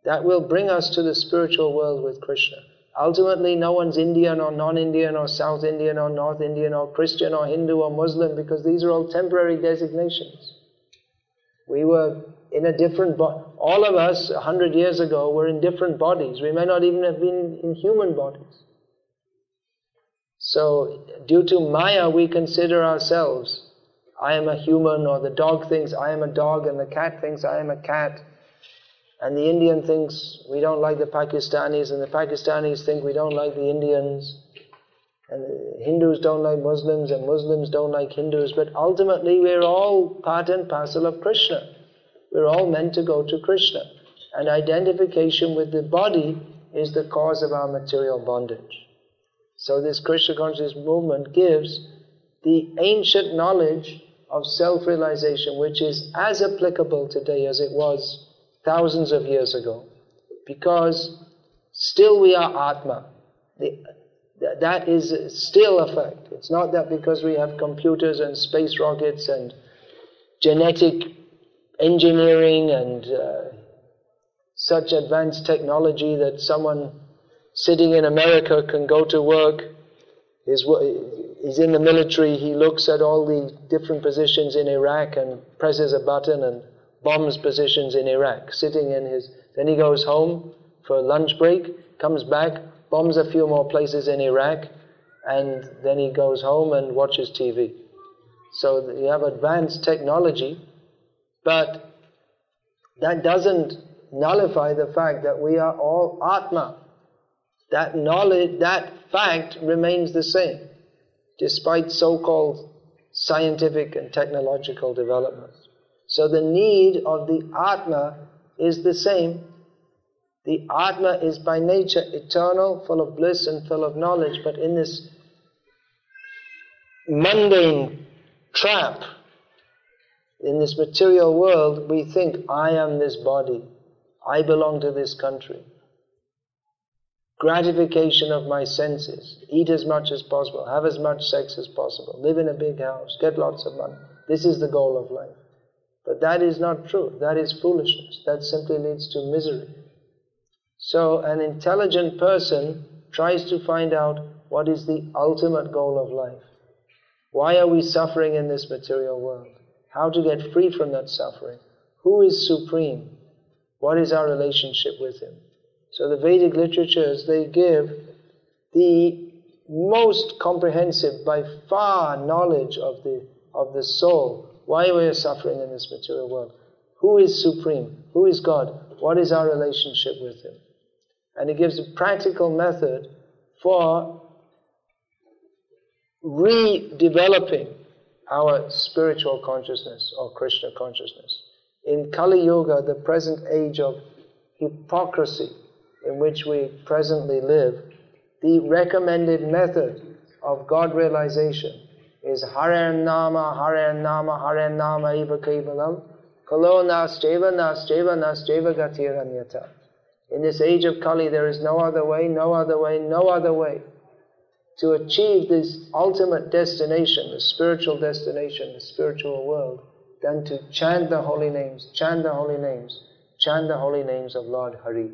That will bring us to the spiritual world with Krishna. Ultimately, no one's Indian or non-Indian or South Indian or North Indian or Christian or Hindu or Muslim, because these are all temporary designations. We were in a different body. All of us 100 years ago were in different bodies. We may not even have been in human bodies. So, due to Maya, we consider ourselves, I am a human, or the dog thinks I am a dog, and the cat thinks I am a cat. And the Indian thinks we don't like the Pakistanis, and the Pakistanis think we don't like the Indians. And the Hindus don't like Muslims, and Muslims don't like Hindus. But ultimately, we're all part and parcel of Krishna. We're all meant to go to Krishna. And identification with the body is the cause of our material bondage. So this Krishna conscious movement gives the ancient knowledge of self-realization, which is as applicable today as it was thousands of years ago, because still we are Atma. That is still a fact. It's not that because we have computers and space rockets and genetic engineering and such advanced technology that someone sitting in America can go to work. He's in the military, he looks at all the different positions in Iraq and presses a button and bombs positions in Iraq, sitting in his... Then he goes home for a lunch break, comes back, bombs a few more places in Iraq, and then he goes home and watches TV. So you have advanced technology, but that doesn't nullify the fact that we are all Atma. That knowledge, that fact remains the same, despite so-called scientific and technological developments. So the need of the Atma is the same. The Atma is by nature eternal, full of bliss and full of knowledge, but in this mundane trap, in this material world, we think, I am this body, I belong to this country. Gratification of my senses, eat as much as possible, have as much sex as possible, live in a big house, get lots of money. This is the goal of life. But that is not true. That is foolishness. That simply leads to misery. So an intelligent person tries to find out what is the ultimate goal of life. Why are we suffering in this material world? How to get free from that suffering? Who is supreme? What is our relationship with Him? So the Vedic literatures, they give the most comprehensive, by far, knowledge of the soul. Why we are suffering in this material world? Who is supreme? Who is God? What is our relationship with Him? And it gives a practical method for redeveloping our spiritual consciousness or Krishna consciousness. In Kali Yuga, the present age of hypocrisy in which we presently live, the recommended method of God realization is Hare Nama, Hare Nama, Hare Nama Eva Kevalam, Kalo Nascheva, Nascheva, Nascheva Gatiranyata. In this age of Kali, there is no other way, no other way, no other way to achieve this ultimate destination, the spiritual destination, the spiritual world, than to chant the holy names, chant the holy names, chant the holy names of Lord Hari.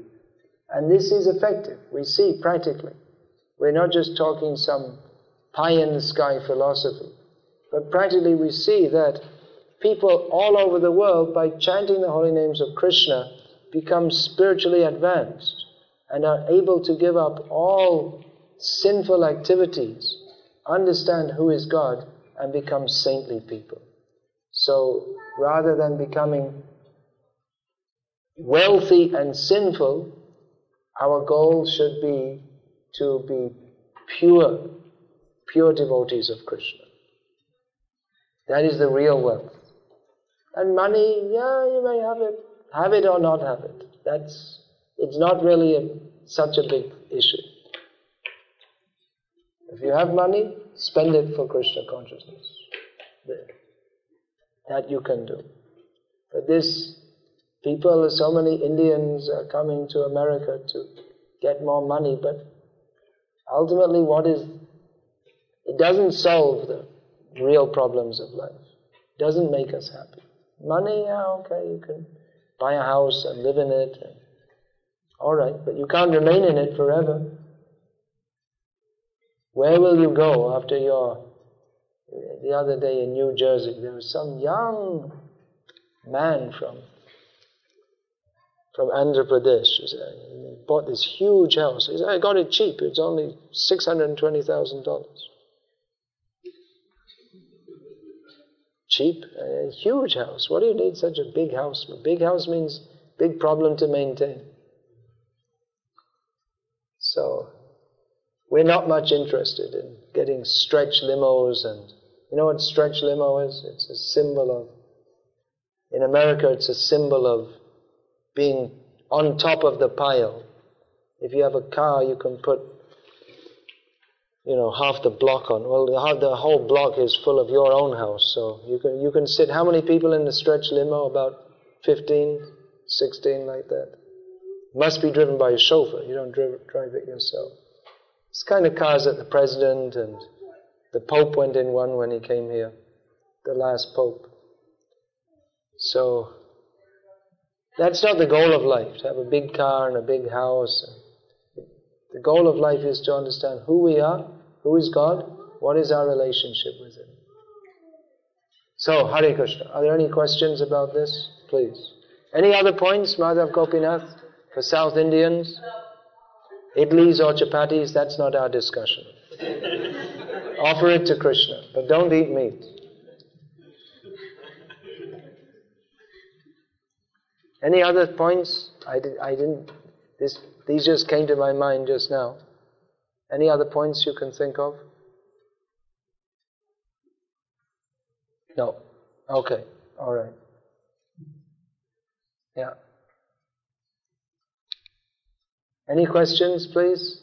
And this is effective. We see practically. We're not just talking some pie-in-the-sky philosophy, but practically we see that people all over the world, by chanting the holy names of Krishna, become spiritually advanced and are able to give up all sinful activities, understand who is God, and become saintly people. So rather than becoming wealthy and sinful, our goal should be to be pure devotees of Krishna. That is the real wealth. And money, yeah, you may have it or not have it. It's not really such a big issue. If you have money, spend it for Krishna consciousness. That you can do. But so many Indians are coming to America to get more money, but ultimately it doesn't solve the real problems of life. It doesn't make us happy. Money, yeah, okay, you can buy a house and live in it. All right, but you can't remain in it forever. Where will you go after the other day in New Jersey, there was some young man from Andhra Pradesh. He bought this huge house. He said, I got it cheap. It's only $620,000. Cheap? A huge house. What do you need such a big house? A big house means big problem to maintain. So, we're not much interested in getting stretch limos, and you know what stretch limo is? It's a symbol of, in America it's a symbol of being on top of the pile. If you have a car, you can put, half the block on. Well, the whole block is full of your own house, so you can sit. How many people in the stretch limo? About 15, 16, like that. Must be driven by a chauffeur. You don't drive it yourself. It's kind of cars that the president and the Pope went in one when he came here, the last Pope. So that's not the goal of life, to have a big car and a big house. The goal of life is to understand who we are, who is God, what is our relationship with Him. So, Hare Krishna. Are there any questions about this? Please. Any other points, Madhav Gopinath, for South Indians? Idlis or chapatis, that's not our discussion. Offer it to Krishna, but don't eat meat. Any other points? These just came to my mind just now. Any other points you can think of? No. Okay. All right. Yeah. Any questions, please?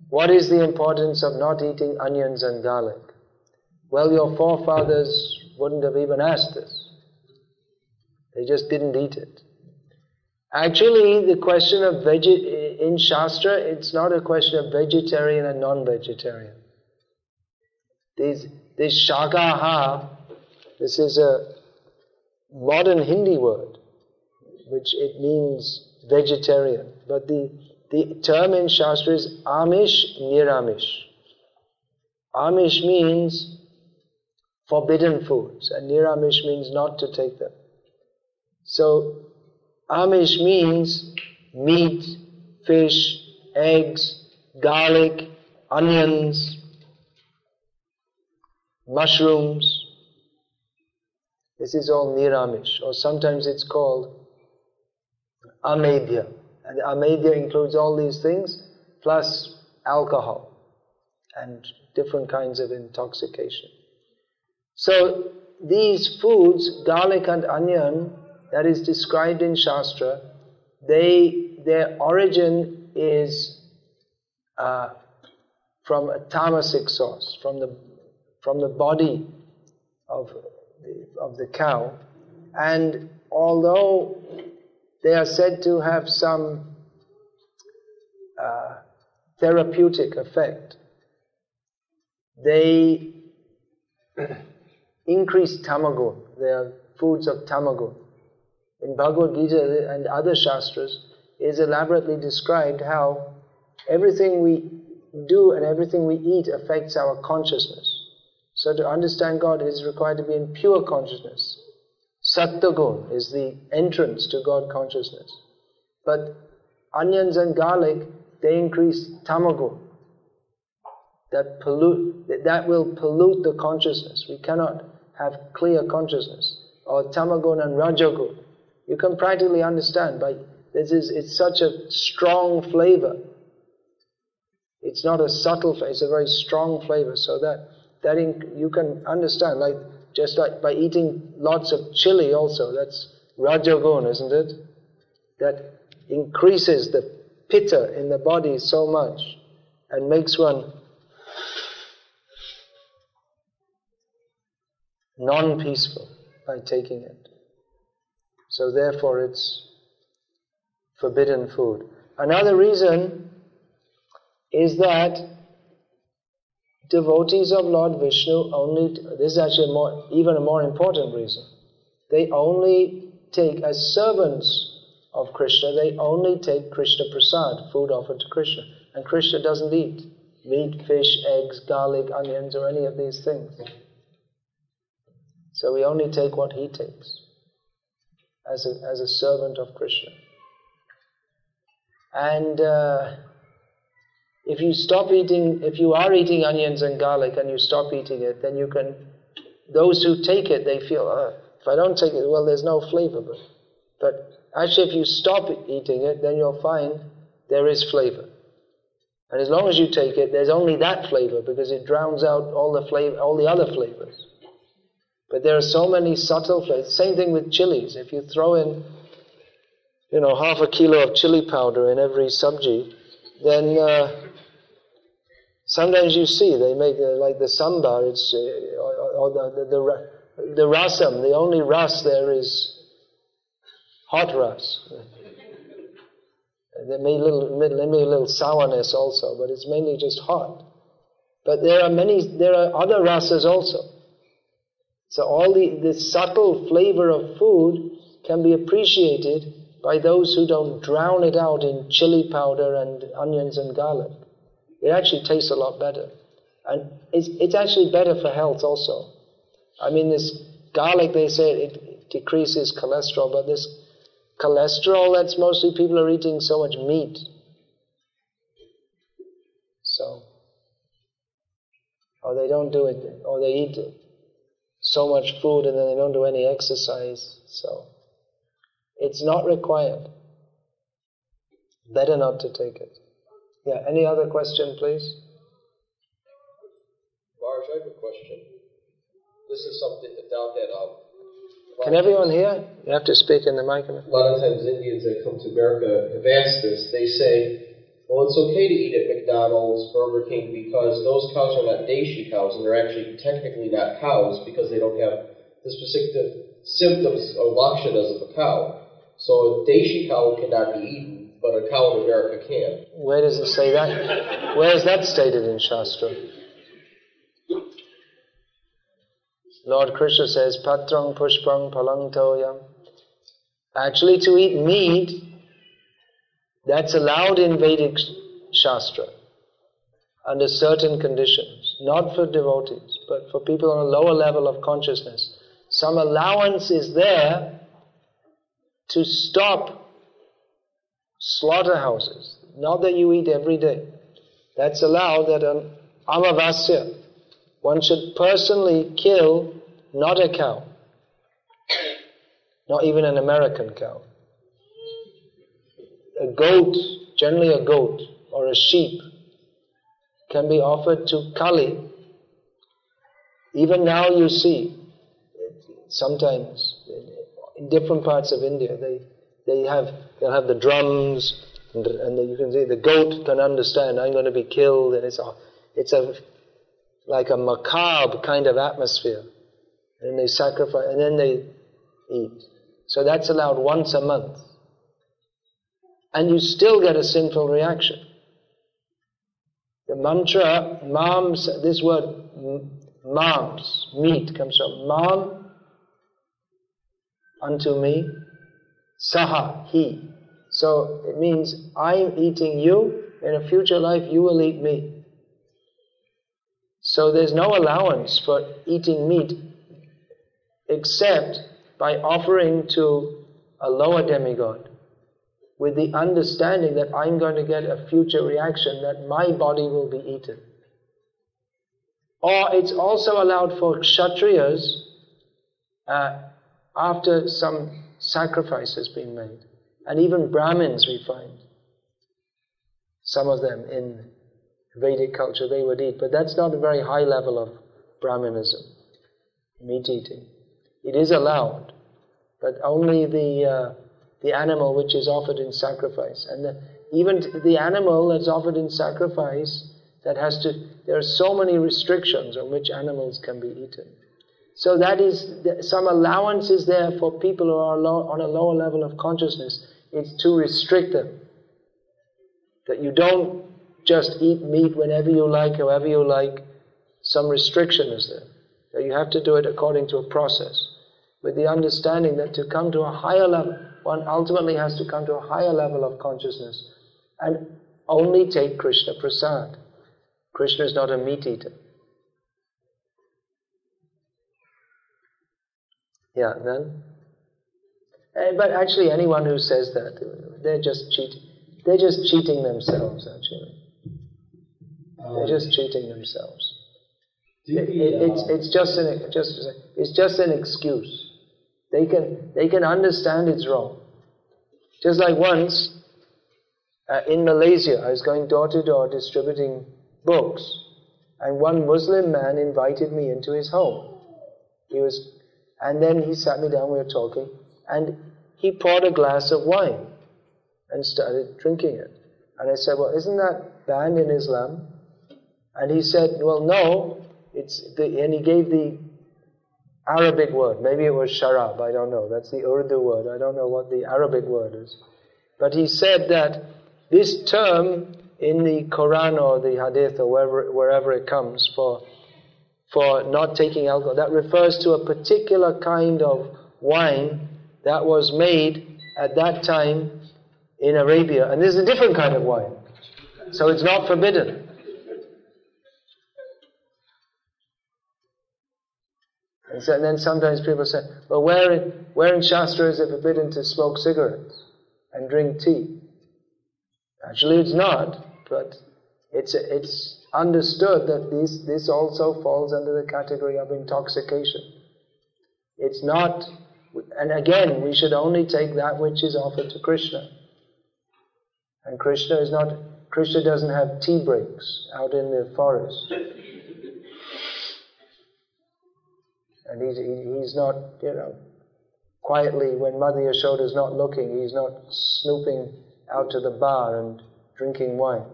What is the importance of not eating onions and garlic? Well, your forefathers wouldn't have even asked this. They just didn't eat it. Actually, the question of in Shastra, it's not a question of vegetarian and non-vegetarian. This shakaha, this is a modern Hindi word, which it means vegetarian. But the term in Shastra is Amish Niramish. Amish means forbidden foods, and Niramish means not to take them. So, Amish means meat, fish, eggs, garlic, onions, mushrooms. This is all Niramish, or sometimes it's called Amedhya. And Amedhya includes all these things, plus alcohol and different kinds of intoxication. So, these foods, garlic and onion, that is described in Shastra, their origin is from a tamasic source, from the body of the cow, and although they are said to have some therapeutic effect, they increase tamagun. They are foods of tamagun. In Bhagavad Gita and other Shastras, it is elaborately described how everything we do and everything we eat affects our consciousness. So to understand God, it is required to be in pure consciousness. Sattva-gun is the entrance to God consciousness. But onions and garlic, they increase tamagun. That will pollute the consciousness. We cannot have clear consciousness. Or tamagun and rajagun. You can practically understand it's such a strong flavor. It's not a subtle flavor, it's a very strong flavor, so that you can understand, just like by eating lots of chili also, that's rajagun, isn't it? That increases the pitta in the body so much and makes one non-peaceful by taking it. So therefore it's forbidden food. Another reason is that devotees of Lord Vishnu this is actually even a more important reason. They only take, as servants of Krishna, they only take Krishna Prasad, food offered to Krishna. And Krishna doesn't eat meat, fish, eggs, garlic, onions, or any of these things. So we only take what he takes as a servant of Krishna. And if you are eating onions and garlic and you stop eating it, then those who take it, they feel, if I don't take it, well, there's no flavor. But actually, if you stop eating it, then you'll find there is flavor. And as long as you take it, there's only that flavor, because it drowns out all the other flavors. But there are so many subtle flavors. Same thing with chilies. If you throw in, half a kilo of chili powder in every sabji, then sometimes you see they make like the sambar. It's or the rasam. The only ras there is hot ras. There may be a little sourness also, but it's mainly just hot. But there are other rasas also. So all the subtle flavor of food can be appreciated by those who don't drown it out in chili powder and onions and garlic. It actually tastes a lot better. And it's actually better for health also. I mean, this garlic, they say it decreases cholesterol, but this cholesterol, that's mostly people are eating so much meat. So, or they don't do it, or they eat so much food and then they don't do any exercise. So, it's not required. Better not to take it. Yeah, any other question, please? Raj, I have a question. This is something that Can everyone hear? You have to speak in the microphone. A lot of times Indians that come to America have asked this. They say, well, it's okay to eat at McDonald's, Burger King, because those cows are not Deshi cows, and they're actually technically not cows because they don't have the specific symptoms or lakshanas of a cow. So a Deshi cow cannot be eaten, but a cow in America can. Where does it say that? Where is that stated in Shastra? Lord Krishna says, Patrang pushpang palang toyam. Actually, to eat meat, that's allowed in Vedic Shastra under certain conditions, not for devotees, but for people on a lower level of consciousness. Some allowance is there to stop slaughterhouses. Not that you eat every day. That's allowed that on Amavasya, one should personally kill not a cow, not even an American cow. A goat, generally a goat or a sheep, can be offered to Kali. Even now you see, sometimes in different parts of India, they'll have the drums, and you can see the goat can understand, I'm going to be killed, and it's like a macabre kind of atmosphere. And they sacrifice, and then they eat. So that's allowed once a month. And you still get a sinful reaction. The mantra, mams, this word mams, meat, comes from mam, unto me, saha, he. So it means, I'm eating you, in a future life you will eat me. So there's no allowance for eating meat except by offering to a lower demigod with the understanding that I'm going to get a future reaction that my body will be eaten. Or it's also allowed for Kshatriyas after some sacrifice has been made. And even Brahmins we find. Some of them in Vedic culture they would eat, but that's not a very high level of Brahmanism, meat eating. It is allowed, but only the animal which is offered in sacrifice. And even the animal that's offered in sacrifice, there are so many restrictions on which animals can be eaten. So that is, some allowance is there for people who are on a lower level of consciousness. It's to restrict them. That you don't just eat meat whenever you like, however you like. Some restriction is there. That you have to do it according to a process. With the understanding that to come to a higher level, one ultimately has to come to a higher level of consciousness and only take Krishna Prasad. Krishna is not a meat eater. Yeah, then? But actually anyone who says that, they're just cheating. They're just cheating themselves, actually. They're just cheating themselves. It's just an excuse. They can understand it's wrong. Just like once in Malaysia, I was going door to door distributing books, and one Muslim man invited me into his home. And then he sat me down. We were talking, and he poured a glass of wine and started drinking it. And I said, "Well, isn't that banned in Islam?" And he said, "Well, no." And he gave the Arabic word. Maybe it was sharab, I don't know. That's the Urdu word. I don't know what the Arabic word is. But he said that this term in the Quran or the Hadith or wherever it comes for not taking alcohol, that refers to a particular kind of wine that was made at that time in Arabia. And this is a different kind of wine. So it's not forbidden. And then sometimes people say, well, where in Shastra is it forbidden to smoke cigarettes and drink tea? Actually it's not, but it's understood that this also falls under the category of intoxication. It's not, and again, we should only take that which is offered to Krishna. And Krishna doesn't have tea breaks out in the forest. And he's not, quietly, when Mother Yashoda is not looking, he's not snooping out to the bar and drinking wine.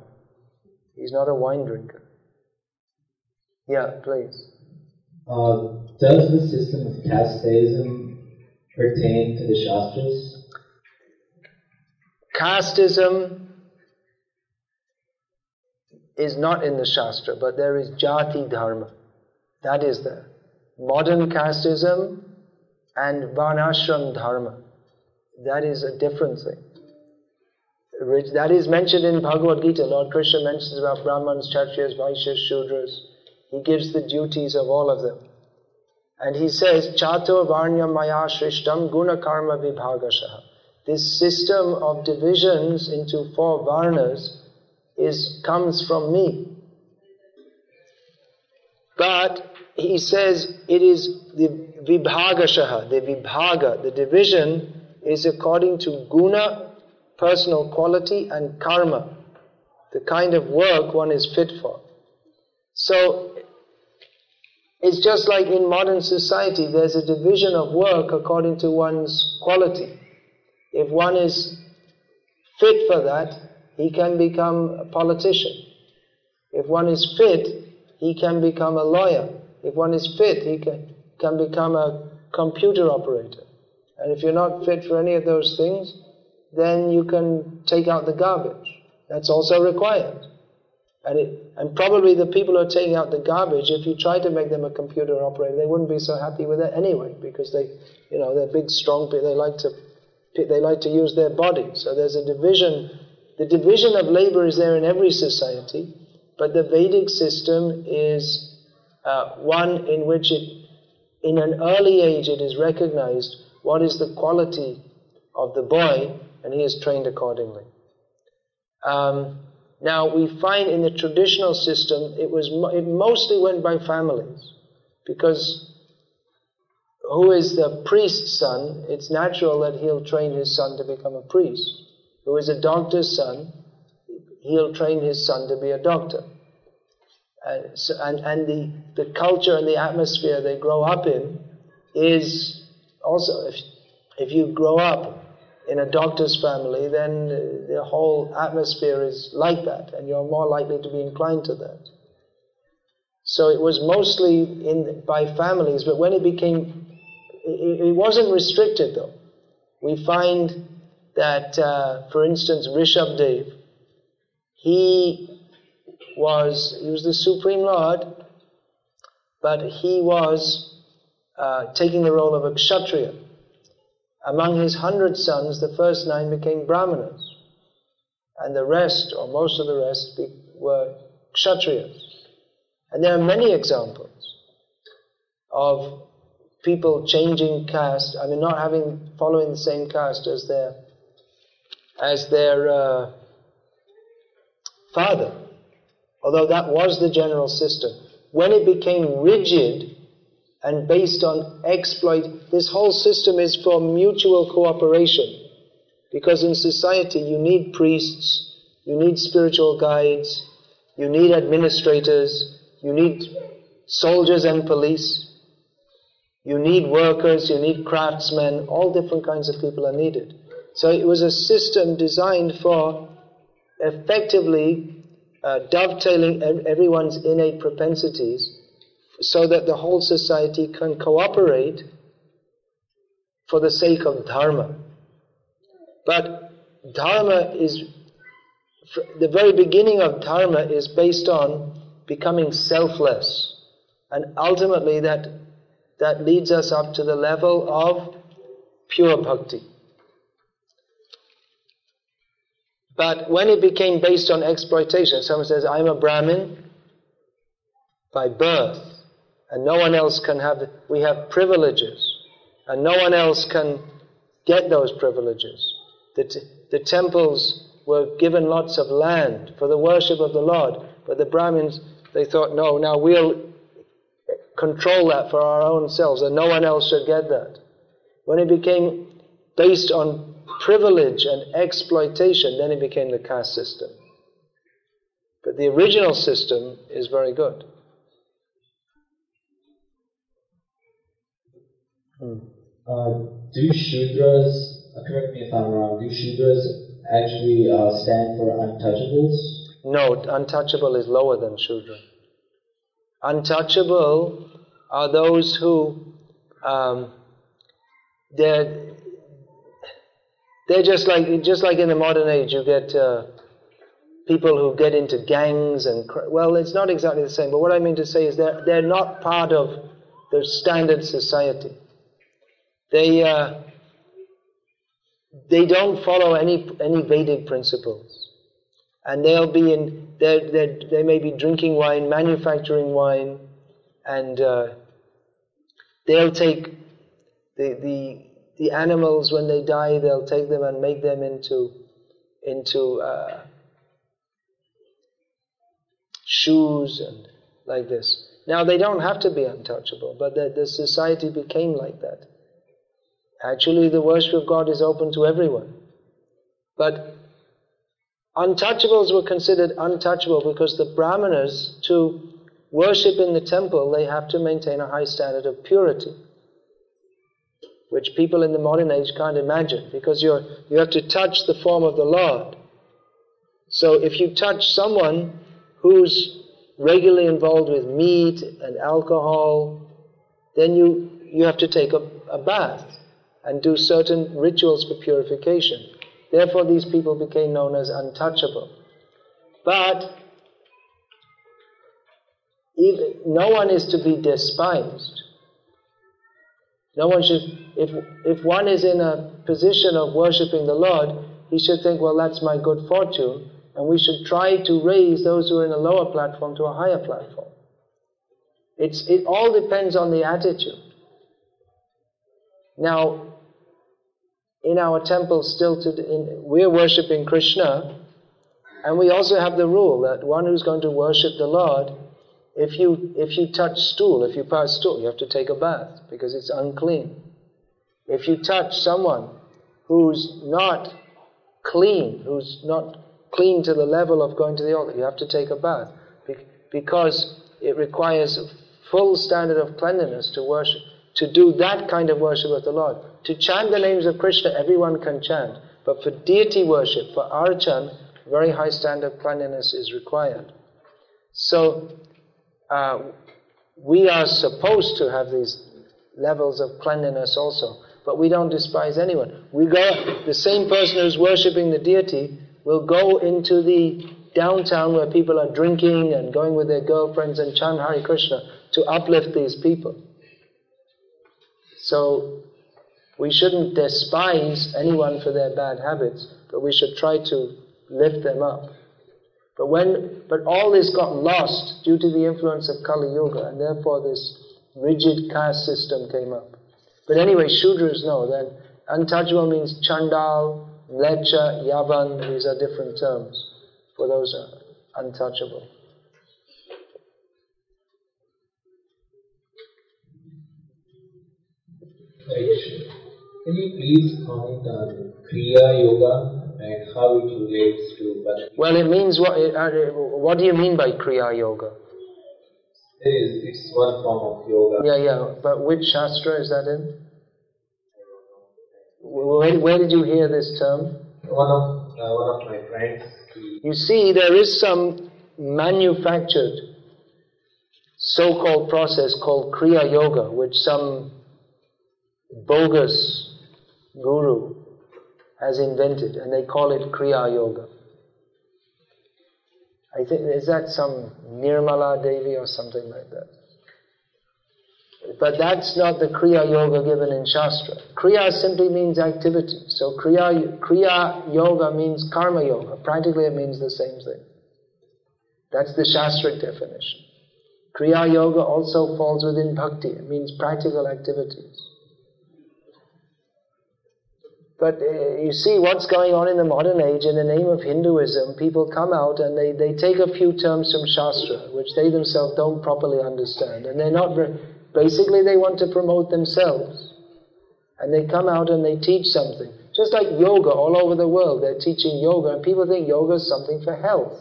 He's not a wine drinker. Yeah, please. Does the system of casteism pertain to the Shastras? Casteism is not in the Shastra, but there is Jati Dharma. That is there. Modern casteism and Varnashram Dharma. That is a different thing. That is mentioned in Bhagavad Gita. Lord Krishna mentions about Brahmans, Kshatriyas, Vaishyas, Shudras. He gives the duties of all of them. And he says, Chato Varnyam Maya Shrishtam Guna Karma Vibhagashaha. This system of divisions into 4 Varnas comes from me. But he says it is the Vibhagashaha, the Vibhaga, the division is according to Guna, personal quality, and Karma, the kind of work one is fit for. So, it's just like in modern society, there's a division of work according to one's quality. If one is fit for that, he can become a politician. If one is fit, he can become a lawyer. If one is fit, he can become a computer operator. And if you're not fit for any of those things, then you can take out the garbage. That's also required. And probably the people who are taking out the garbage, if you try to make them a computer operator, they wouldn't be so happy with it anyway, because they're big, strong people. They like to use their body. So there's a division. The division of labor is there in every society, but the Vedic system is one in which in an early age it is recognized what is the quality of the boy, and he is trained accordingly. Now we find in the traditional system it mostly went by families, because who is the priest's son, it's natural that he'll train his son to become a priest. Who is a doctor's son, he'll train his son to be a doctor. And the culture and the atmosphere they grow up in is also, if you grow up in a doctor's family, then the whole atmosphere is like that, and you're more likely to be inclined to that. So it was mostly by families, but when it wasn't restricted though. We find that, for instance, Rishabdev, he was the Supreme Lord, but he was taking the role of a Kshatriya. Among his 100 sons, the first 9 became Brahmanas, and the rest, or most of the rest, were Kshatriyas. And there are many examples of people changing caste, not following the same caste as their father, although that was the general system. When it became rigid and based on this whole system is for mutual cooperation, because in society you need priests, you need spiritual guides, you need administrators, you need soldiers and police, you need workers, you need craftsmen, all different kinds of people are needed. So it was a system designed for effectively dovetailing everyone's innate propensities so that the whole society can cooperate for the sake of dharma. But dharma the very beginning of dharma is based on becoming selfless. And ultimately that leads us up to the level of pure bhakti. But when it became based on exploitation, someone says, I'm a Brahmin by birth, And no one else can have, we have privileges, and no one else can get those privileges. The temples were given lots of land for the worship of the Lord, but the Brahmins, they thought, no, now we'll control that for our own selves, and no one else should get that. When it became based on privilege and exploitation, then it became the caste system. But the original system is very good. Do Shudras, correct me if I'm wrong, do Shudras actually stand for untouchables? No, untouchable is lower than Shudra. Untouchable are those who, they're just like in the modern age, you get people who get into gangs and, well, it's not exactly the same, but what I mean to say is they're not part of the standard society. They don't follow any Vedic principles, and they'll be in. They may be drinking wine, manufacturing wine, and they'll take the animals when they die. They'll take them and make them into shoes and like this. Now they don't have to be untouchable, but the society became like that. Actually, the worship of God is open to everyone. But untouchables were considered untouchable because the Brahmanas, to worship in the temple, they have to maintain a high standard of purity, which people in the modern age can't imagine, because you have to touch the form of the Lord. So if you touch someone who's regularly involved with meat and alcohol, then you have to take a bath and do certain rituals for purification. Therefore, these people became known as untouchable. But no one is to be despised. No one should, if one is in a position of worshipping the Lord, he should think, well, that's my good fortune, and we should try to raise those who are in a lower platform to a higher platform. It all depends on the attitude. Now, in our temples still we're worshipping Krishna, and we also have the rule that one who's going to worship the Lord, if you touch stool, if you pass stool, you have to take a bath because it's unclean. If you touch someone who's not clean to the level of going to the altar, you have to take a bath because it requires a full standard of cleanliness to worship. To do that kind of worship of the Lord. To chant the names of Krishna, everyone can chant. But for deity worship, for archan, very high standard of cleanliness is required. So, we are supposed to have these levels of cleanliness also. But we don't despise anyone. The same person who's worshipping the deity will go into the downtown where people are drinking and going with their girlfriends and chant Hare Krishna to uplift these people. So, we shouldn't despise anyone for their bad habits, but we should try to lift them up. But all this got lost due to the influence of Kali Yuga, and therefore this rigid caste system came up. But anyway, Shudras know that untouchable means Chandal, Lecha, Yavan, these are different terms for those untouchable. Can you please comment on Kriya Yoga and how it relates to Bhakti? Well, it means what do you mean by Kriya Yoga? It's one form of yoga. Yeah, but which Shastra is that in? Where did you hear this term? One of my friends. You see, there is some manufactured so-called process called Kriya Yoga, which some bogus guru has invented, and they call it Kriya Yoga. I think, is that some Nirmala Devi or something like that? But that's not the Kriya Yoga given in Shastra. Kriya simply means activity. So Kriya Yoga means Karma Yoga. Practically it means the same thing. That's the Shastric definition. Kriya Yoga also falls within bhakti. It means practical activities. But you see what's going on in the modern age. In the name of Hinduism, people come out and they take a few terms from Shastra, which they themselves don't properly understand. And they're not... Basically, they want to promote themselves. And they come out and they teach something. Just like yoga all over the world, they're teaching yoga. And people think yoga is something for health.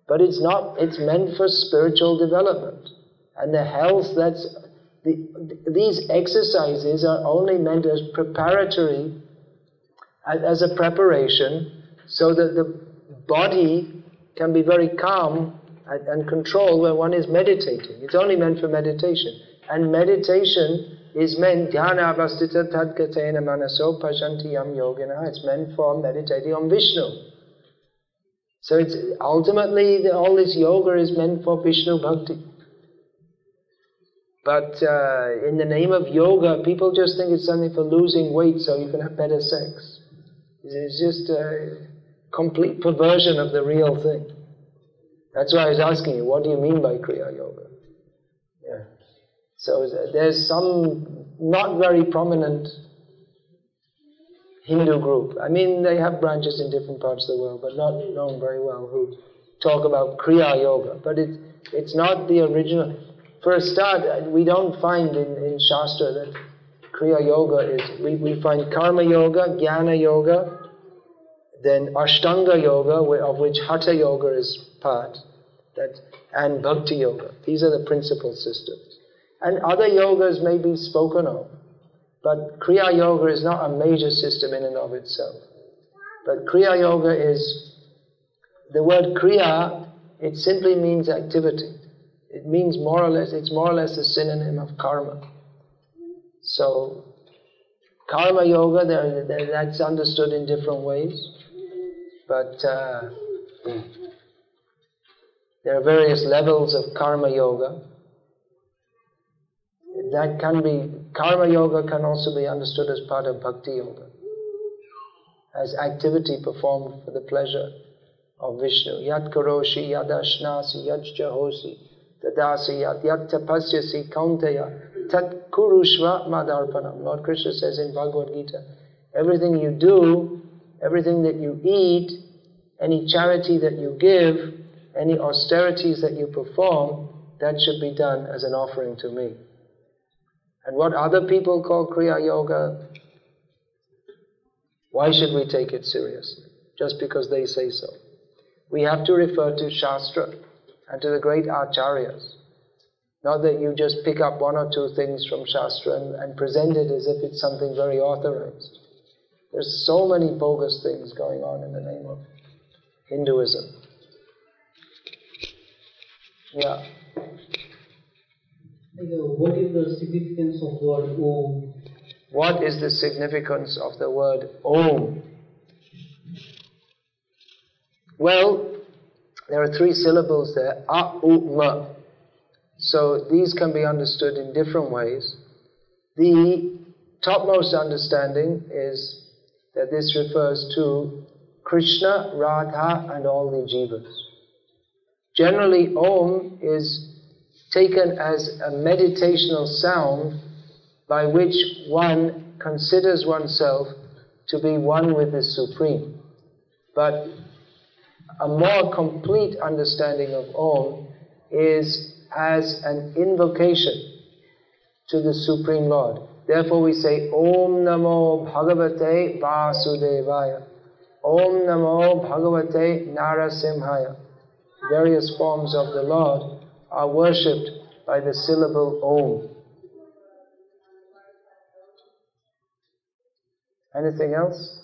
But it's not. It's meant for spiritual development. And the health, these exercises are only meant as preparatory, as a preparation, so that the body can be very calm and controlled when one is meditating. It's only meant for meditation. And meditation is meant, dhyana avastita tadgatena manaso pashanti yam yogina. It's meant for meditating on Vishnu. So it's ultimately, all this yoga is meant for Vishnu bhakti. But in the name of yoga, people just think it's something for losing weight so you can have better sex. It's just a complete perversion of the real thing. That's why I was asking you, what do you mean by Kriya Yoga? Yeah. So there's some not very prominent Hindu group. I mean, they have branches in different parts of the world, but not known very well, who talk about Kriya Yoga. But it's not the original. For a start, we don't find in Shastra that Kriya Yoga is... We find Karma Yoga, Jnana Yoga, then Ashtanga Yoga, of which Hatha Yoga is part, and Bhakti Yoga. These are the principal systems. And other yogas may be spoken of, but Kriya Yoga is not a major system in and of itself. But Kriya Yoga is... The word Kriya, it simply means activity. It means more or less, it's more or less a synonym of karma. So, Karma Yoga, that's understood in different ways. But there are various levels of Karma Yoga. That can be, Karma Yoga can also be understood as part of Bhakti Yoga, as activity performed for the pleasure of Vishnu. Yat karoshi yadashnasi yajjahosi tadasi yat tapasyasi kaunteya tat kurushva madarpanam. Lord Krishna says in Bhagavad Gita, everything you do, everything that you eat, any charity that you give, any austerities that you perform, that should be done as an offering to me. And what other people call Kriya Yoga, why should we take it seriously? Just because they say so. We have to refer to Shastra and to the great Acharyas. Not that you just pick up one or two things from Shastra and present it as if it's something very authorized. There's so many bogus things going on in the name of Hinduism. Yeah. What is the significance of the word Om? What is the significance of the word Om? Well, there are 3 syllables there, A-U-M. So these can be understood in different ways. The topmost understanding is that this refers to Krishna, Radha and all the jivas. Generally, Om is taken as a meditational sound by which one considers oneself to be one with the Supreme. But a more complete understanding of Om is as an invocation to the Supreme Lord. Therefore we say, Om Namo Bhagavate Vasudevaya. Om Namo Bhagavate Narasimhaya. Various forms of the Lord are worshipped by the syllable Om. Anything else?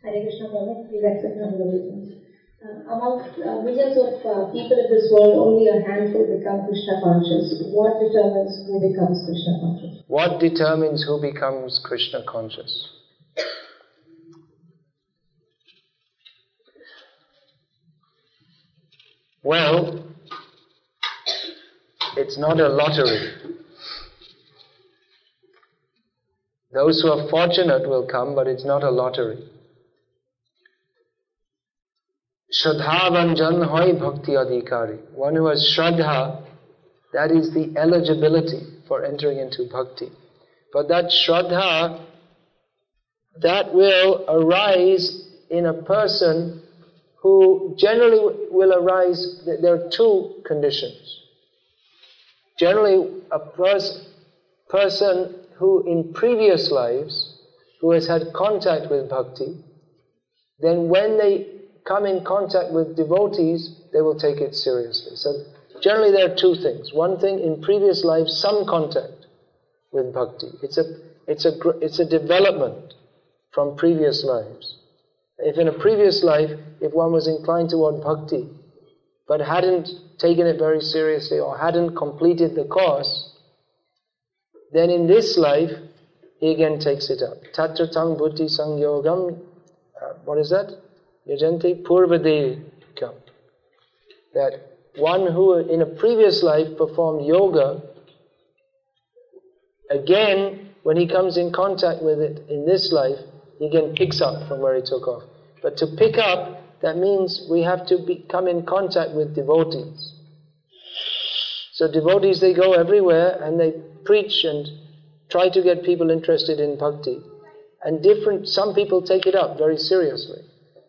Hare Krishna Prabhu, please accept my obeisances. Amongst millions of people in this world, only a handful become Krishna conscious. What determines who becomes Krishna conscious? What determines who becomes Krishna conscious? Well, it's not a lottery. Those who are fortunate will come, but it's not a lottery. Shraddhavanjan hoy bhakti adhikari. One who has Shraddha, that is the eligibility for entering into bhakti. But that Shraddha, that will arise in a person who generally will arise, there are two conditions. Generally, a person who in previous lives, who has had contact with bhakti, then when they come in contact with devotees, they will take it seriously. So generally there are two things. One thing, in previous lives, some contact with bhakti. It's a development from previous lives. If in a previous life, if one was inclined toward bhakti, but hadn't taken it very seriously or hadn't completed the course, then in this life, he again takes it up. Tatratang buddhi sangyogam, what is that? Yajanti purvadekam. That one who in a previous life performed yoga, again, when he comes in contact with it in this life, he again picks up from where he took off. But to pick up, that means we have to come in contact with devotees. So devotees, they go everywhere and they preach and try to get people interested in bhakti. And some people take it up very seriously.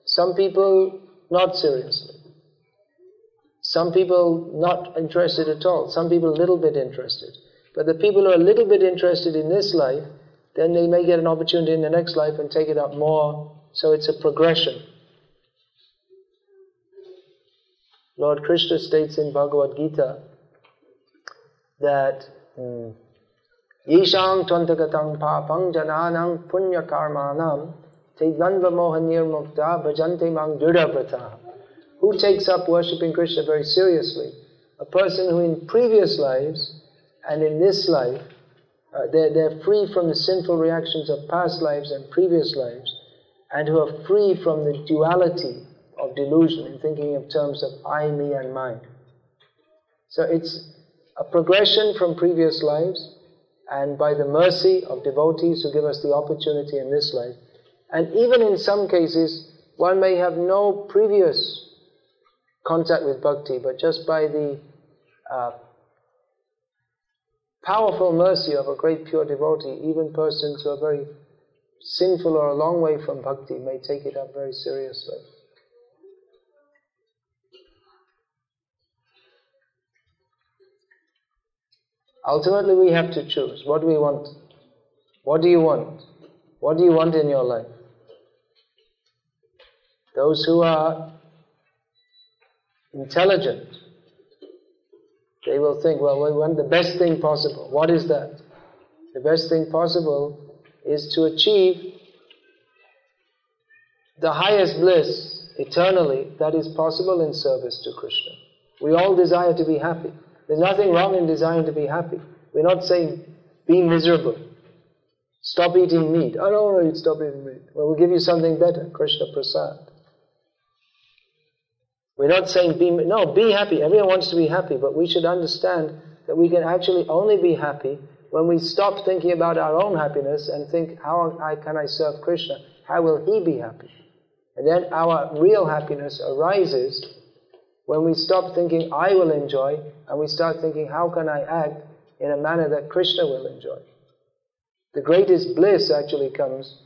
Some people not seriously. Some people not interested at all. Some people a little bit interested. But the people who are a little bit interested in this life, then they may get an opportunity in the next life and take it up more. So it's a progression. Lord Krishna states in Bhagavad Gita that Yeshang tvantagatang papang jananang punya karmanam tedanva mohanir mukta bhajante mang dhrudavrataha. Who takes up worshipping Krishna very seriously? A person who in previous lives and in this life, they're free from the sinful reactions of past lives and previous lives, and who are free from the duality of delusion in thinking in terms of I, me and mine. So it's a progression from previous lives, and by the mercy of devotees who give us the opportunity in this life. And even in some cases, one may have no previous contact with bhakti, but just by the powerful mercy of a great pure devotee, even persons who are very sinful or a long way from bhakti may take it up very seriously. Ultimately, we have to choose. What do we want? What do you want? What do you want in your life? Those who are intelligent, they will think, well, we want the best thing possible. What is that? The best thing possible is to achieve the highest bliss eternally that is possible in service to Krishna. We all desire to be happy. There's nothing wrong in desiring to be happy. We're not saying, be miserable. Stop eating meat. I don't want to stop eating meat. Well, we'll give you something better, Krishna Prasad. We're not saying, be happy. Everyone wants to be happy, but we should understand that we can actually only be happy when we stop thinking about our own happiness and think, how can I serve Krishna? How will He be happy? And then our real happiness arises when we stop thinking, I will enjoy, and we start thinking, how can I act in a manner that Krishna will enjoy? The greatest bliss actually comes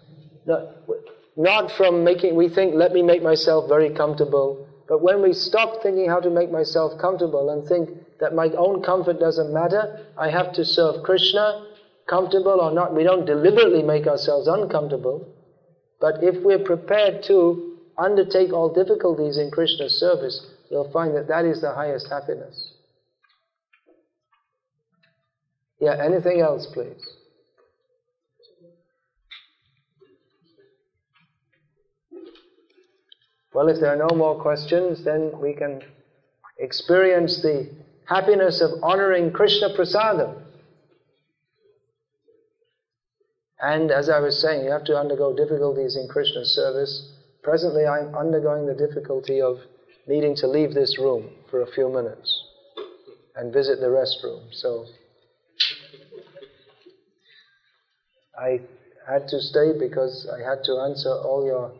not from we think, let me make myself very comfortable, but when we stop thinking how to make myself comfortable and think that my own comfort doesn't matter, I have to serve Krishna, comfortable or not. We don't deliberately make ourselves uncomfortable, but if we're prepared to undertake all difficulties in Krishna's service, you'll find that that is the highest happiness. Yeah, anything else, please? Well, if there are no more questions, then we can experience the happiness of honoring Krishna Prasadam. And as I was saying, you have to undergo difficulties in Krishna's service. Presently, I'm undergoing the difficulty of needing to leave this room for a few minutes and visit the restroom. So I had to stay because I had to answer all your